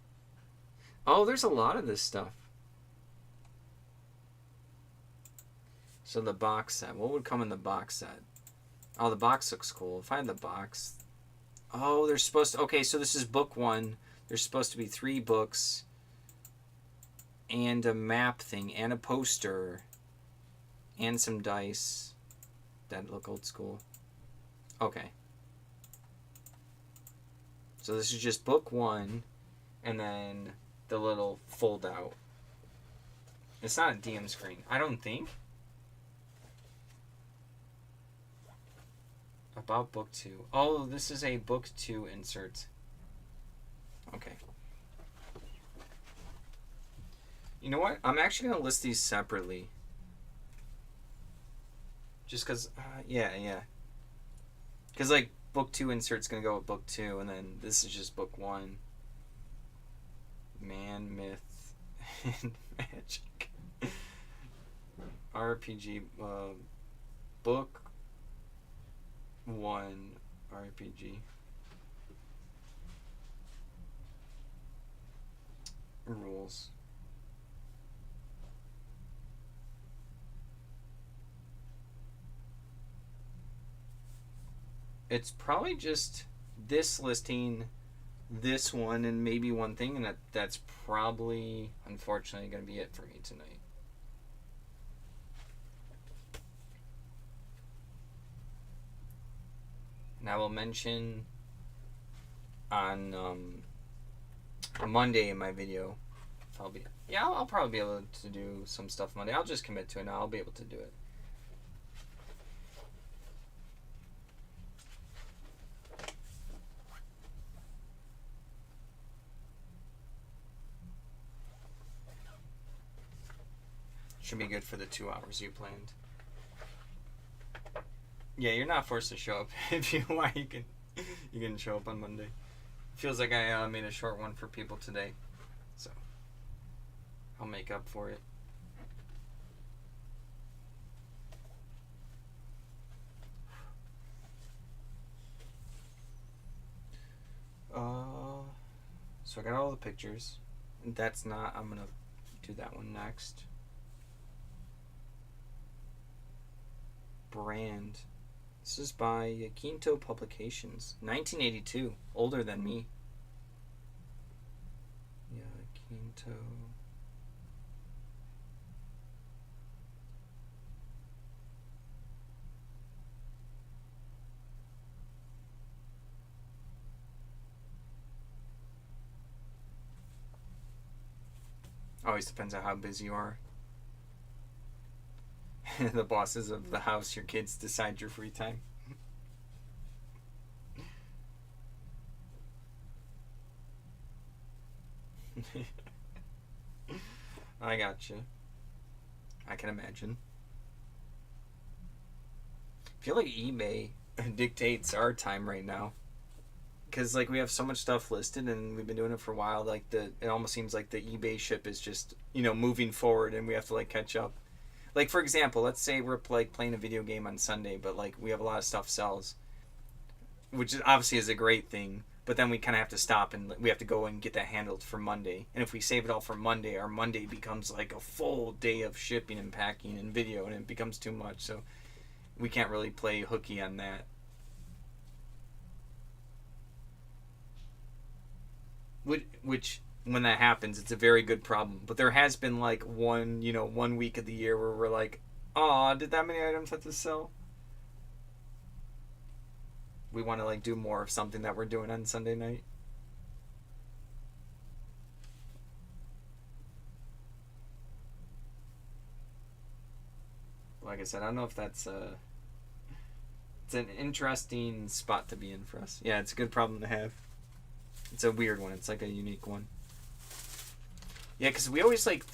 S1: Oh, there's a lot of this stuff. So the box set. What would come in the box set? Oh, the box looks cool. If I had the box... Oh, they're supposed to... Okay, so this is book 1. There's supposed to be 3 books. And a map thing. And a poster. And some dice. That look old school. Okay. So this is just book 1. And then the little fold out. It's not a DM screen. I don't think. About book 2. Oh, this is a book 2 insert. Okay. You know what? I'm actually going to list these separately. Just because, yeah. Because, like, book 2 insert's going to go with book 2, and then this is just book 1. Man, Myth, and Magic. RPG, book 1 RPG. Rules. It's probably just this listing, this one, and maybe one thing, and that's probably, unfortunately, going to be it for me tonight. And I will mention on Monday in my video, I'll probably be able to do some stuff Monday. I'll just commit to it now. I'll be able to do it. Should be good for the 2 hours you planned. Yeah, you're not forced to show up. If you want, you can show up on Monday. Feels like I made a short one for people today. I'll make up for it. So I got all the pictures. That's not, I'm gonna do that one next. Brand. This is by Quinto Publications. 1982. Older than me. Yeah, Quinto. Always depends on how busy you are. The bosses of the house, your kids decide your free time. I gotcha. I can imagine. I feel like eBay dictates our time right now. Because like we have so much stuff listed and we've been doing it for a while, like it almost seems like the eBay ship is just, moving forward and we have to like catch up. Like for example, let's say we're like playing a video game on Sunday, but like we have a lot of stuff sells, which is obviously is a great thing, but then we kind of have to stop and we have to go and get that handled for Monday. And if we save it all for Monday, our Monday becomes like a full day of shipping and packing and video, and it becomes too much. So we can't really play hooky on that. Which when that happens, it's a very good problem. But there has been like one week of the year where we're like, "Oh, did that many items have to sell?" We want to like do more of something that we're doing on Sunday night. Like I said, I don't know if that's it's an interesting spot to be in for us. Yeah, it's a good problem to have. It's a weird one. It's like a unique one. Yeah, because we always like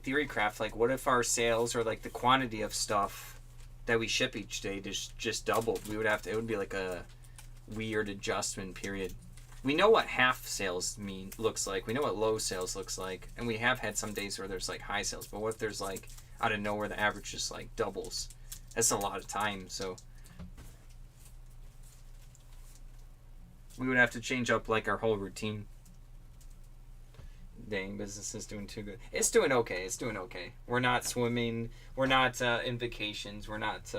S1: theory craft. Like, what if our sales or like the quantity of stuff that we ship each day just doubled? It would be like a weird adjustment period. We know what half sales looks like. We know what low sales looks like, and we have had some days where there's like high sales. But what if there's like out of nowhere the average just like doubles? That's a lot of time. So we would have to change up like our whole routine. Dang, business is doing too good. It's doing okay. It's doing okay. We're not swimming. We're not in vacations. We're not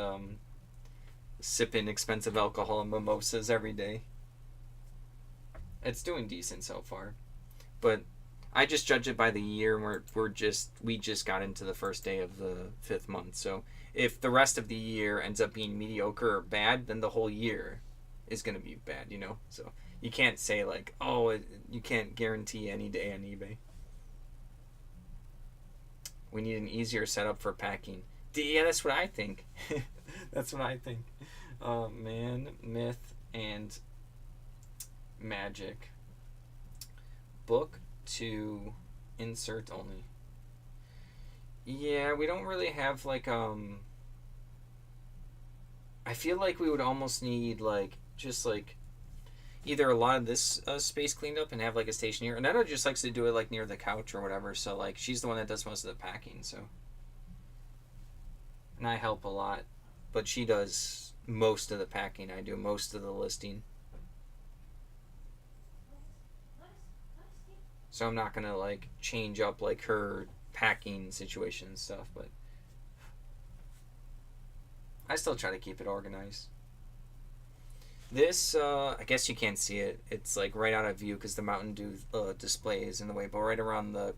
S1: sipping expensive alcohol and mimosas every day. It's doing decent so far, but I just judge it by the year. We just got into the first day of the 5th month. So if the rest of the year ends up being mediocre or bad, then the whole year is going to be bad. So you can't say like, you can't guarantee any day on eBay. We need an easier setup for packing. Yeah, that's what I think. That's what I think. Man, myth, and magic. Book to insert only. Yeah, we don't really have like I feel like we would almost need like just like either a lot of this space cleaned up and have like a station here. And Netta just likes to do it like near the couch or whatever. So like she's the one that does most of the packing. So, and I help a lot, but she does most of the packing. I do most of the listing. So I'm not gonna like change up like her packing situation and stuff, but I still try to keep it organized. This, I guess you can't see it. It's like right out of view because the Mountain Dew display is in the way. But right around the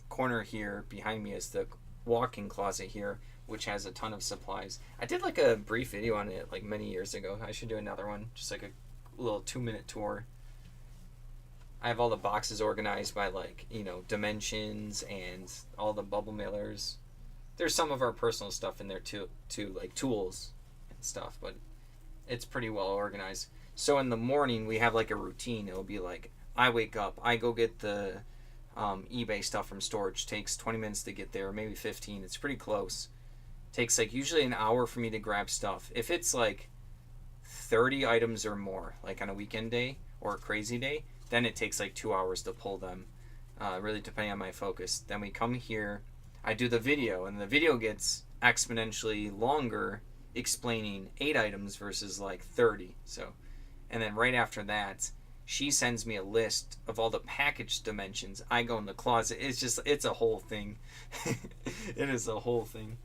S1: corner here behind me is the walk-in closet here, which has a ton of supplies. I did like a brief video on it like many years ago. I should do another one, just like a little 2-minute tour. I have all the boxes organized by like, dimensions and all the bubble mailers. There's some of our personal stuff in there too, like tools and stuff, but it's pretty well organized. So in the morning we have like a routine. It'll be like I wake up, I go get the eBay stuff from storage. Takes 20 minutes to get there, maybe 15. It's pretty close. Takes like usually an hour for me to grab stuff. If it's like 30 items or more, like on a weekend day or a crazy day, then it takes like 2 hours to pull them. really depending on my focus. Then we come here, I do the video, and the video gets exponentially longer, explaining 8 items versus like 30. So, and then right after that, she sends me a list of all the package dimensions. I go in the closet. It's a whole thing. It is a whole thing.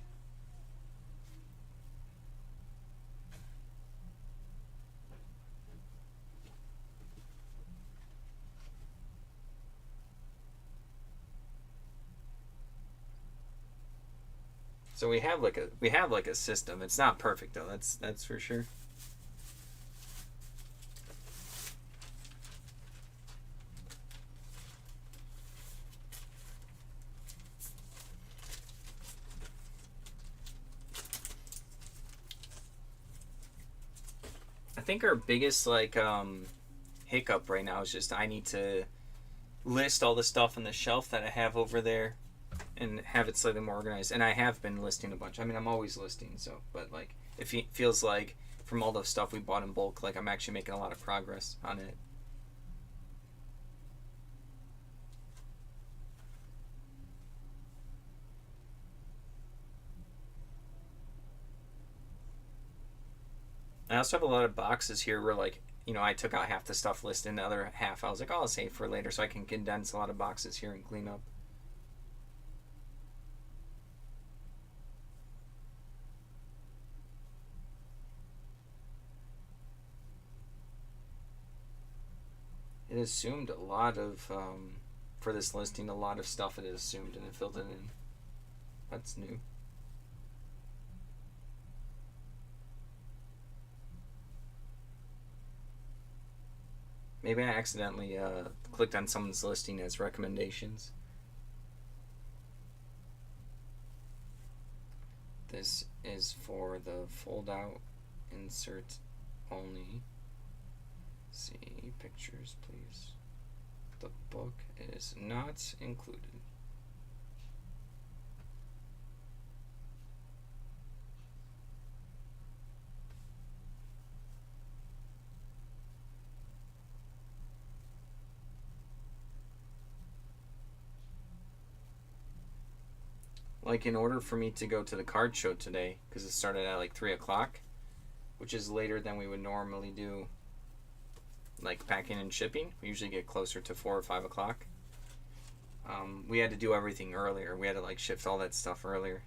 S1: So we have like a system. It's not perfect though. That's for sure. I think our biggest hiccup right now is just I need to list all the stuff on the shelf that I have over there and have it slightly more organized. And I have been listing a bunch. I mean, I'm always listing, so, but like it feels like from all the stuff we bought in bulk, like I'm actually making a lot of progress on it. I also have a lot of boxes here where like, I took out half the stuff listed and the other half I was like, oh, I'll save for later, so I can condense a lot of boxes here and clean up. It assumed a lot of, for this listing, a lot of stuff it assumed and it filled it in. That's new. Maybe I accidentally clicked on someone's listing as recommendations. This is for the fold out insert only. See pictures, please. The book is not included. Like, in order for me to go to the card show today, because it started at like 3 o'clock, which is later than we would normally do, like packing and shipping. We usually get closer to 4 or 5 o'clock. We had to do everything earlier. We had to like shift all that stuff earlier,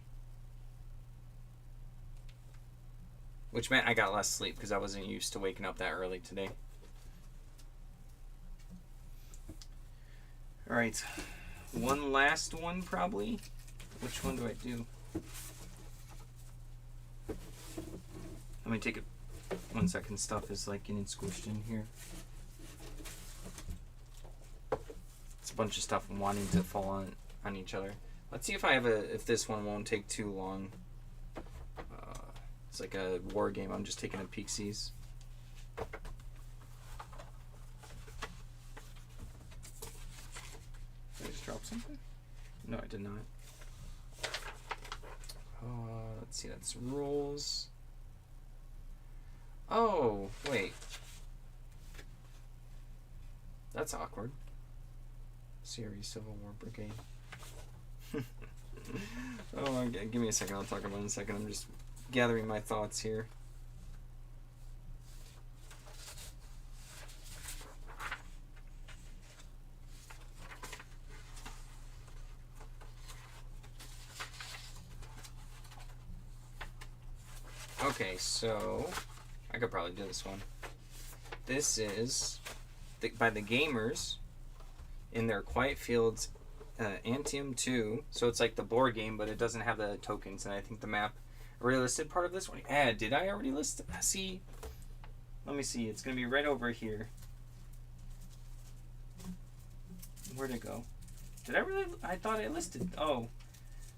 S1: which meant I got less sleep because I wasn't used to waking up that early today. All right, one last one probably. Which one do I do? Let me take it 1 second. Stuff is like getting squished in here. It's a bunch of stuff wanting to fall on each other. Let's see if this one won't take too long. It's like a war game. I'm just taking a peek-sees. Did I just drop something? No, I did not. Let's see, that's rules. Oh, wait. That's awkward. Series Civil War Brigade. Oh, give me a second. I'll talk about it in a second. I'm just gathering my thoughts here. Okay, so I could probably do this one. This is by the Gamers in their Quiet Fields Antium 2. So it's like the board game, but it doesn't have the tokens. And I think the map already listed part of this one. Did I already list it? See, let me see. It's going to be right over here. Where'd it go? Did I really? I thought I listed. Oh,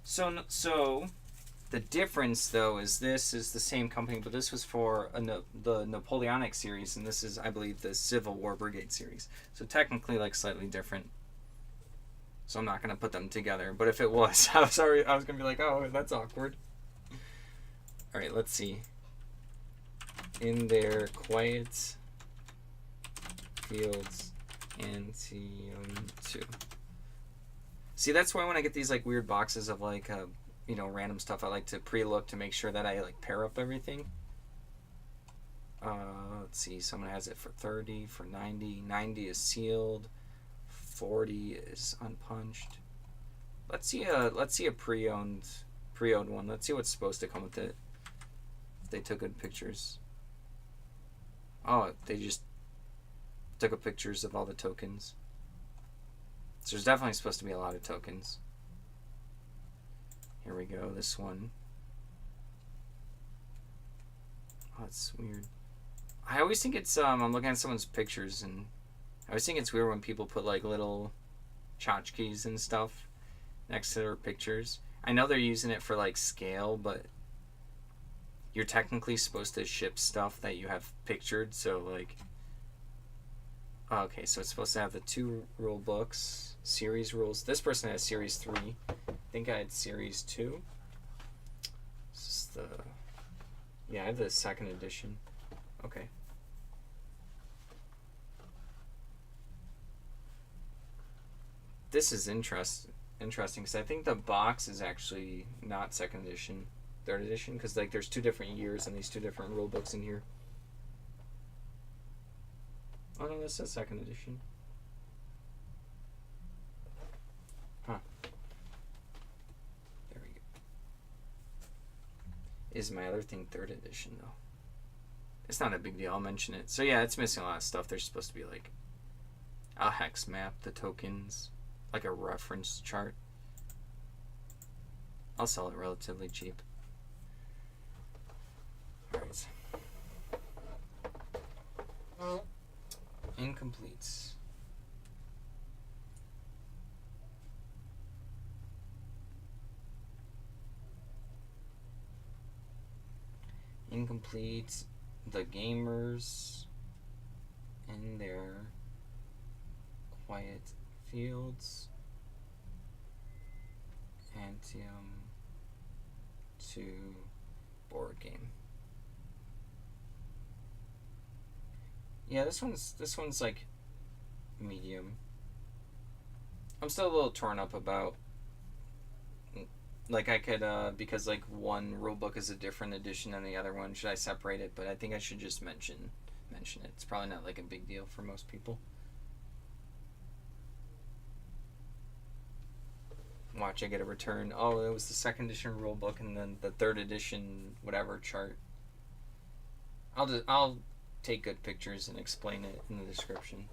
S1: so the difference, though, is this is the same company, but this was for the Napoleonic series, and this is, I believe, the Civil War Brigade series. So technically, like, slightly different. So I'm not going to put them together. But if it was, I was going to be like, oh, that's awkward. All right, let's see. In their Quiet Fields Antium 2. See, that's why when I get these like weird boxes of like random stuff, I like to pre-look to make sure that I like pair up everything. Let's see, someone has it for 30, for 90. 90 is sealed. 40 is unpunched. Let's see a pre-owned one. Let's see what's supposed to come with it. If they took good pictures. Oh, they just took a pictures of all the tokens. So there's definitely supposed to be a lot of tokens. Here we go, this one. Oh, that's weird. I always think it's, I'm looking at someone's pictures, and I always think it's weird when people put, like, little tchotchkes and stuff next to their pictures. I know they're using it for, like, scale, but you're technically supposed to ship stuff that you have pictured, so, like... Okay, so it's supposed to have the 2 rule books, series rules. This person has series 3. I think I had series 2. This is the... Yeah, I have the 2nd edition. Okay. This is interesting because I think the box is actually not 2nd edition, 3rd edition, because like there's 2 different years and these 2 different rule books in here. Oh no, this is 2nd edition. Huh. There we go. Is my other thing 3rd edition though? It's not a big deal, I'll mention it. So yeah, it's missing a lot of stuff. There's supposed to be like a hex map, the tokens, like a reference chart. I'll sell it relatively cheap. Alright. Incompletes. Incomplete. The gamers in their quiet fields. Antium to board game. Yeah, this one's like medium. I'm still a little torn up about, like, I could because like one rulebook is a different edition than the other one. Should I separate it? But I think I should just mention it. It's probably not like a big deal for most people. Watch, I get a return. Oh, it was the 2nd edition rulebook and then the 3rd edition whatever chart. I'll take good pictures and explain it in the description.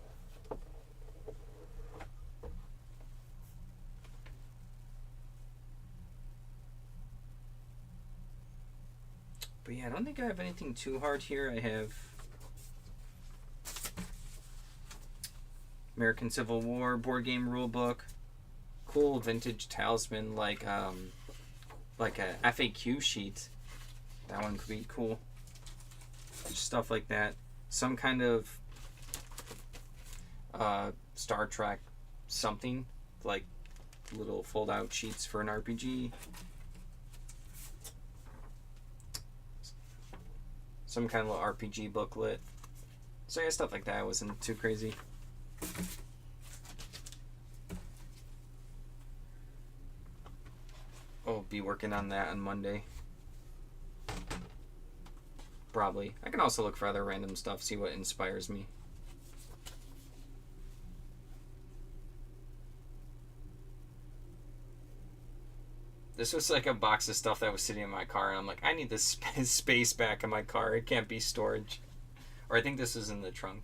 S1: But yeah, I don't think I have anything too hard here. I have American Civil War board game rulebook, cool vintage talisman like a FAQ sheet. That one could be cool. Stuff like that. Some kind of Star Trek something, like little fold-out sheets for an RPG. Some kind of little RPG booklet. So yeah, stuff like that wasn't too crazy. I'll be working on that on Monday. Probably. I can also look for other random stuff, see what inspires me. This was like a box of stuff that was sitting in my car, and I'm like, I need this space back in my car. It can't be storage. Or I think this is in the trunk.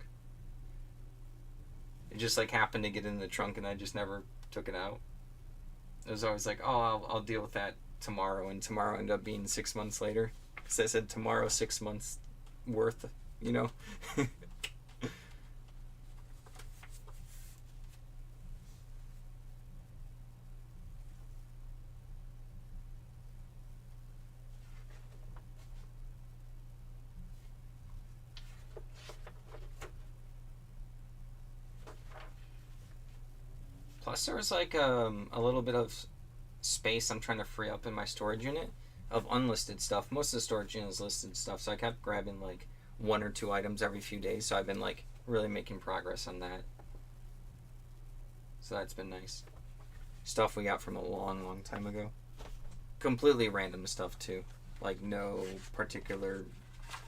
S1: It just like happened to get in the trunk, and I just never took it out. It was always like, oh, I'll deal with that tomorrow, and tomorrow ended up being 6 months later. Because I said tomorrow, 6 months worth, you know? Plus, there was like a little bit of space I'm trying to free up in my storage unit of unlisted stuff. Most of the storage unit is listed stuff, so I kept grabbing like 1 or 2 items every few days. So I've been like really making progress on that. So that's been nice. Stuff we got from a long, long time ago. Completely random stuff too. Like no particular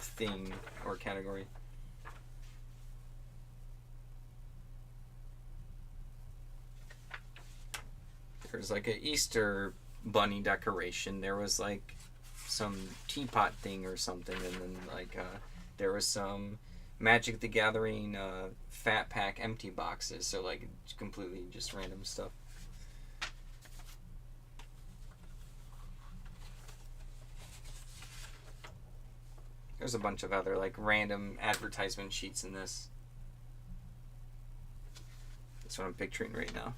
S1: thing or category. There's like an Easter bunny decoration. There was like some teapot thing or something, and then like there was some Magic the Gathering Fat Pack empty boxes. So like completely just random stuff. There's a bunch of other like random advertisement sheets in this. That's what I'm picturing right now.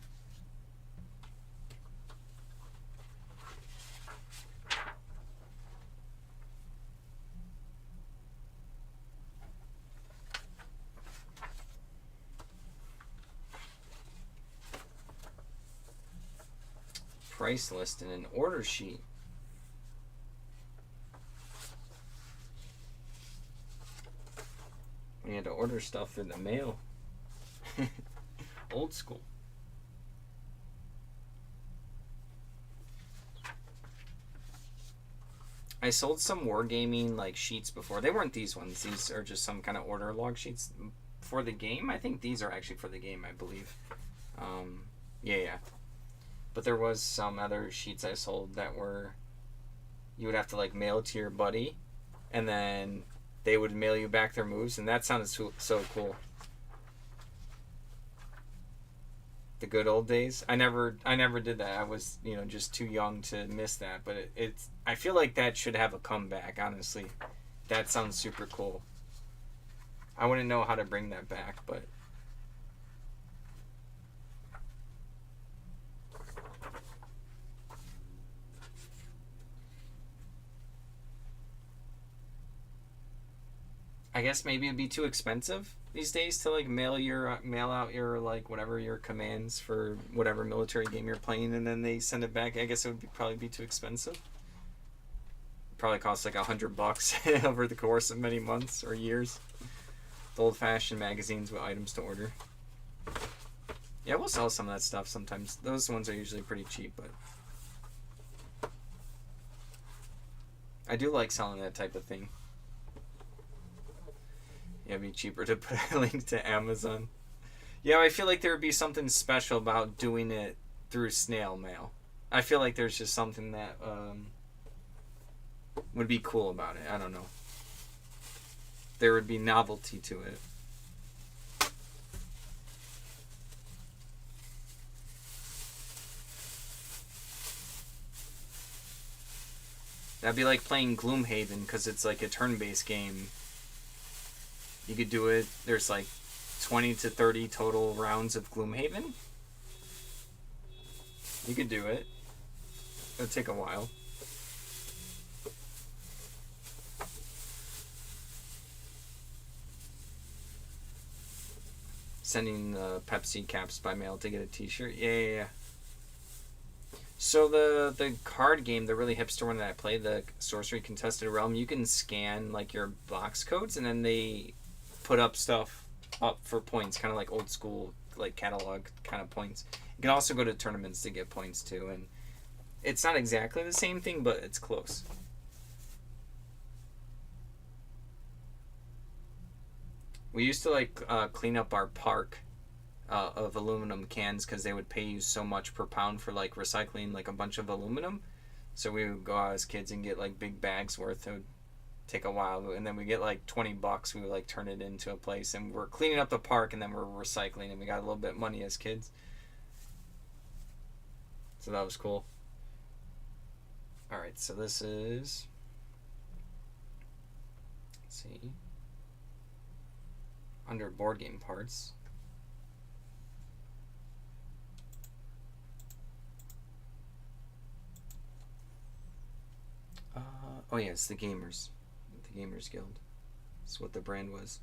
S1: Price list and an order sheet. We had to order stuff through the mail. Old school. I sold some wargaming like sheets before. They weren't these ones. These are just some kind of order log sheets for the game. I think these are actually for the game, I believe. Yeah. But there was some other sheets I sold that were, you would have to like mail to your buddy, and then they would mail you back their moves, and that sounded so cool. The good old days. I never did that. I was just too young to miss that. But it's I feel like that should have a comeback. Honestly, that sounds super cool. I wouldn't know how to bring that back, but I guess maybe it'd be too expensive these days to like mail out your like whatever your commands for whatever military game you're playing, and then they send it back. I guess it would probably be too expensive. Probably cost like $100 over the course of many months or years. The old-fashioned magazines with items to order. Yeah, we'll sell some of that stuff sometimes. Those ones are usually pretty cheap, but I do like selling that type of thing. Yeah, it'd be cheaper to put a link to Amazon. Yeah, I feel like there would be something special about doing it through snail mail. I feel like there's just something that would be cool about it. I don't know. There would be novelty to it. That'd be like playing Gloomhaven, because it's like a turn-based game. You could do it. There's like 20 to 30 total rounds of Gloomhaven. You could do it. It'll take a while. Sending Pepsi caps by mail to get a t-shirt. Yeah. So the card game, the really hipster one that I play, the Sorcery Contested Realm, you can scan like your box codes, and then they put up stuff up for points, kind of like old school like catalog kind of points. You can also go to tournaments to get points too, and it's not exactly the same thing, but it's close. We used to like clean up our park of aluminum cans, because they would pay you so much per pound for like recycling like a bunch of aluminum. So we would go out as kids and get like big bags worth. It would take a while, and then we get like $20. We would like turn it into a place, and we're cleaning up the park, and then we're recycling, and we got a little bit of money as kids. So that was cool. All right, so this is, let's see, under board game parts. Oh yeah, it's the Gamers Guild. That's what the brand was.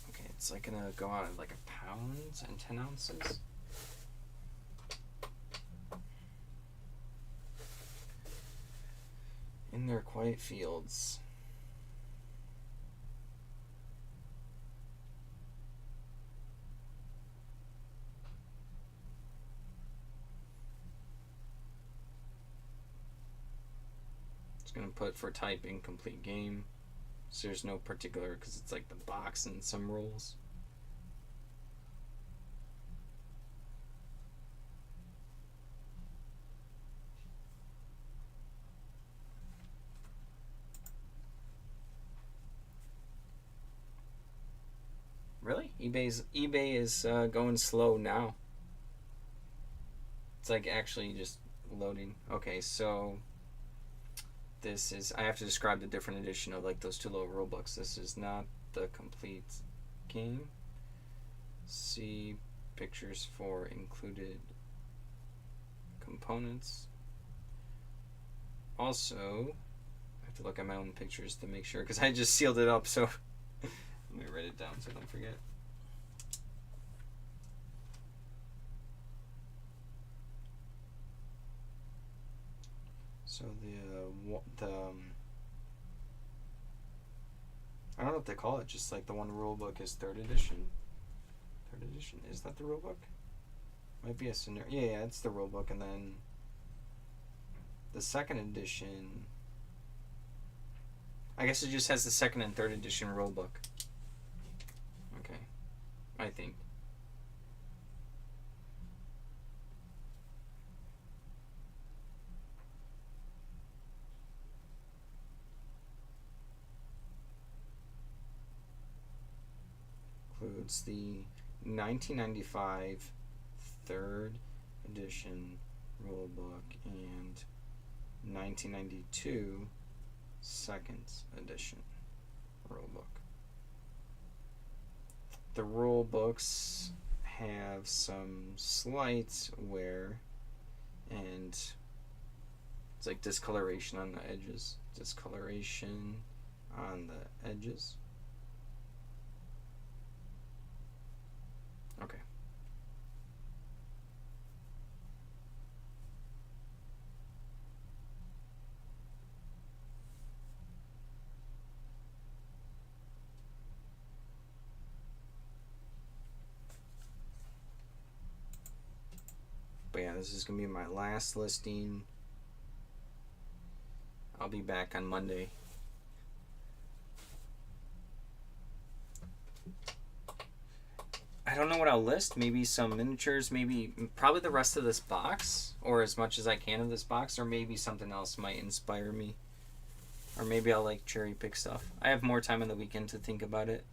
S1: Okay, it's like gonna go out at like a pound and 10 ounces. In their quiet fields. Just gonna put for type incomplete game. So there's no particular, because it's like the box and some rules. Really? eBay is going slow now. It's like actually just loading. Okay, so this is, I have to describe the different edition of like those two little rule books. This is not the complete game. See pictures for included components. Also, I have to look at my own pictures to make sure, because I just sealed it up, so let me write it down so I don't forget. So the I don't know what they call it. Just like the one rule book is third edition. Third edition, is that the rule book? Might be a scenario. Yeah, it's the rule book, and then the second edition. I guess it just has the second and third edition rule book. Okay, I think. Includes the 1995 third edition rule book and 1992 second edition rule book. The rule books have some slight wear and it's like discoloration on the edges. Discoloration on the edges. Okay. But yeah, this is going to be my last listing. I'll be back on Monday. I don't know what I'll list. Maybe some miniatures, maybe probably the rest of this box, or as much as I can of this box, or maybe something else might inspire me. Or maybe I'll like cherry pick stuff. I have more time on the weekend to think about it.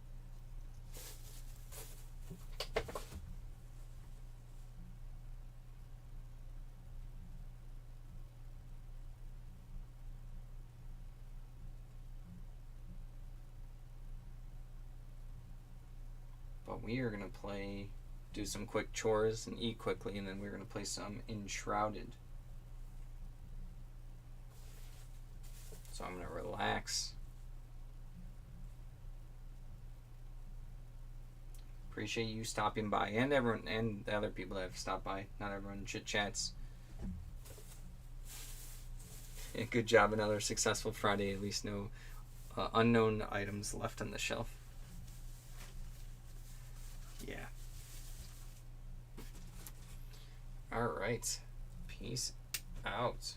S1: But we are going to do some quick chores and eat quickly, and then we're going to play some Enshrouded. So I'm going to relax. Appreciate you stopping by, and everyone, and the other people that have stopped by. Not everyone chit chats. Yeah, good job, another successful Friday. At least no unknown items left on the shelf. Yeah. All right. Peace out.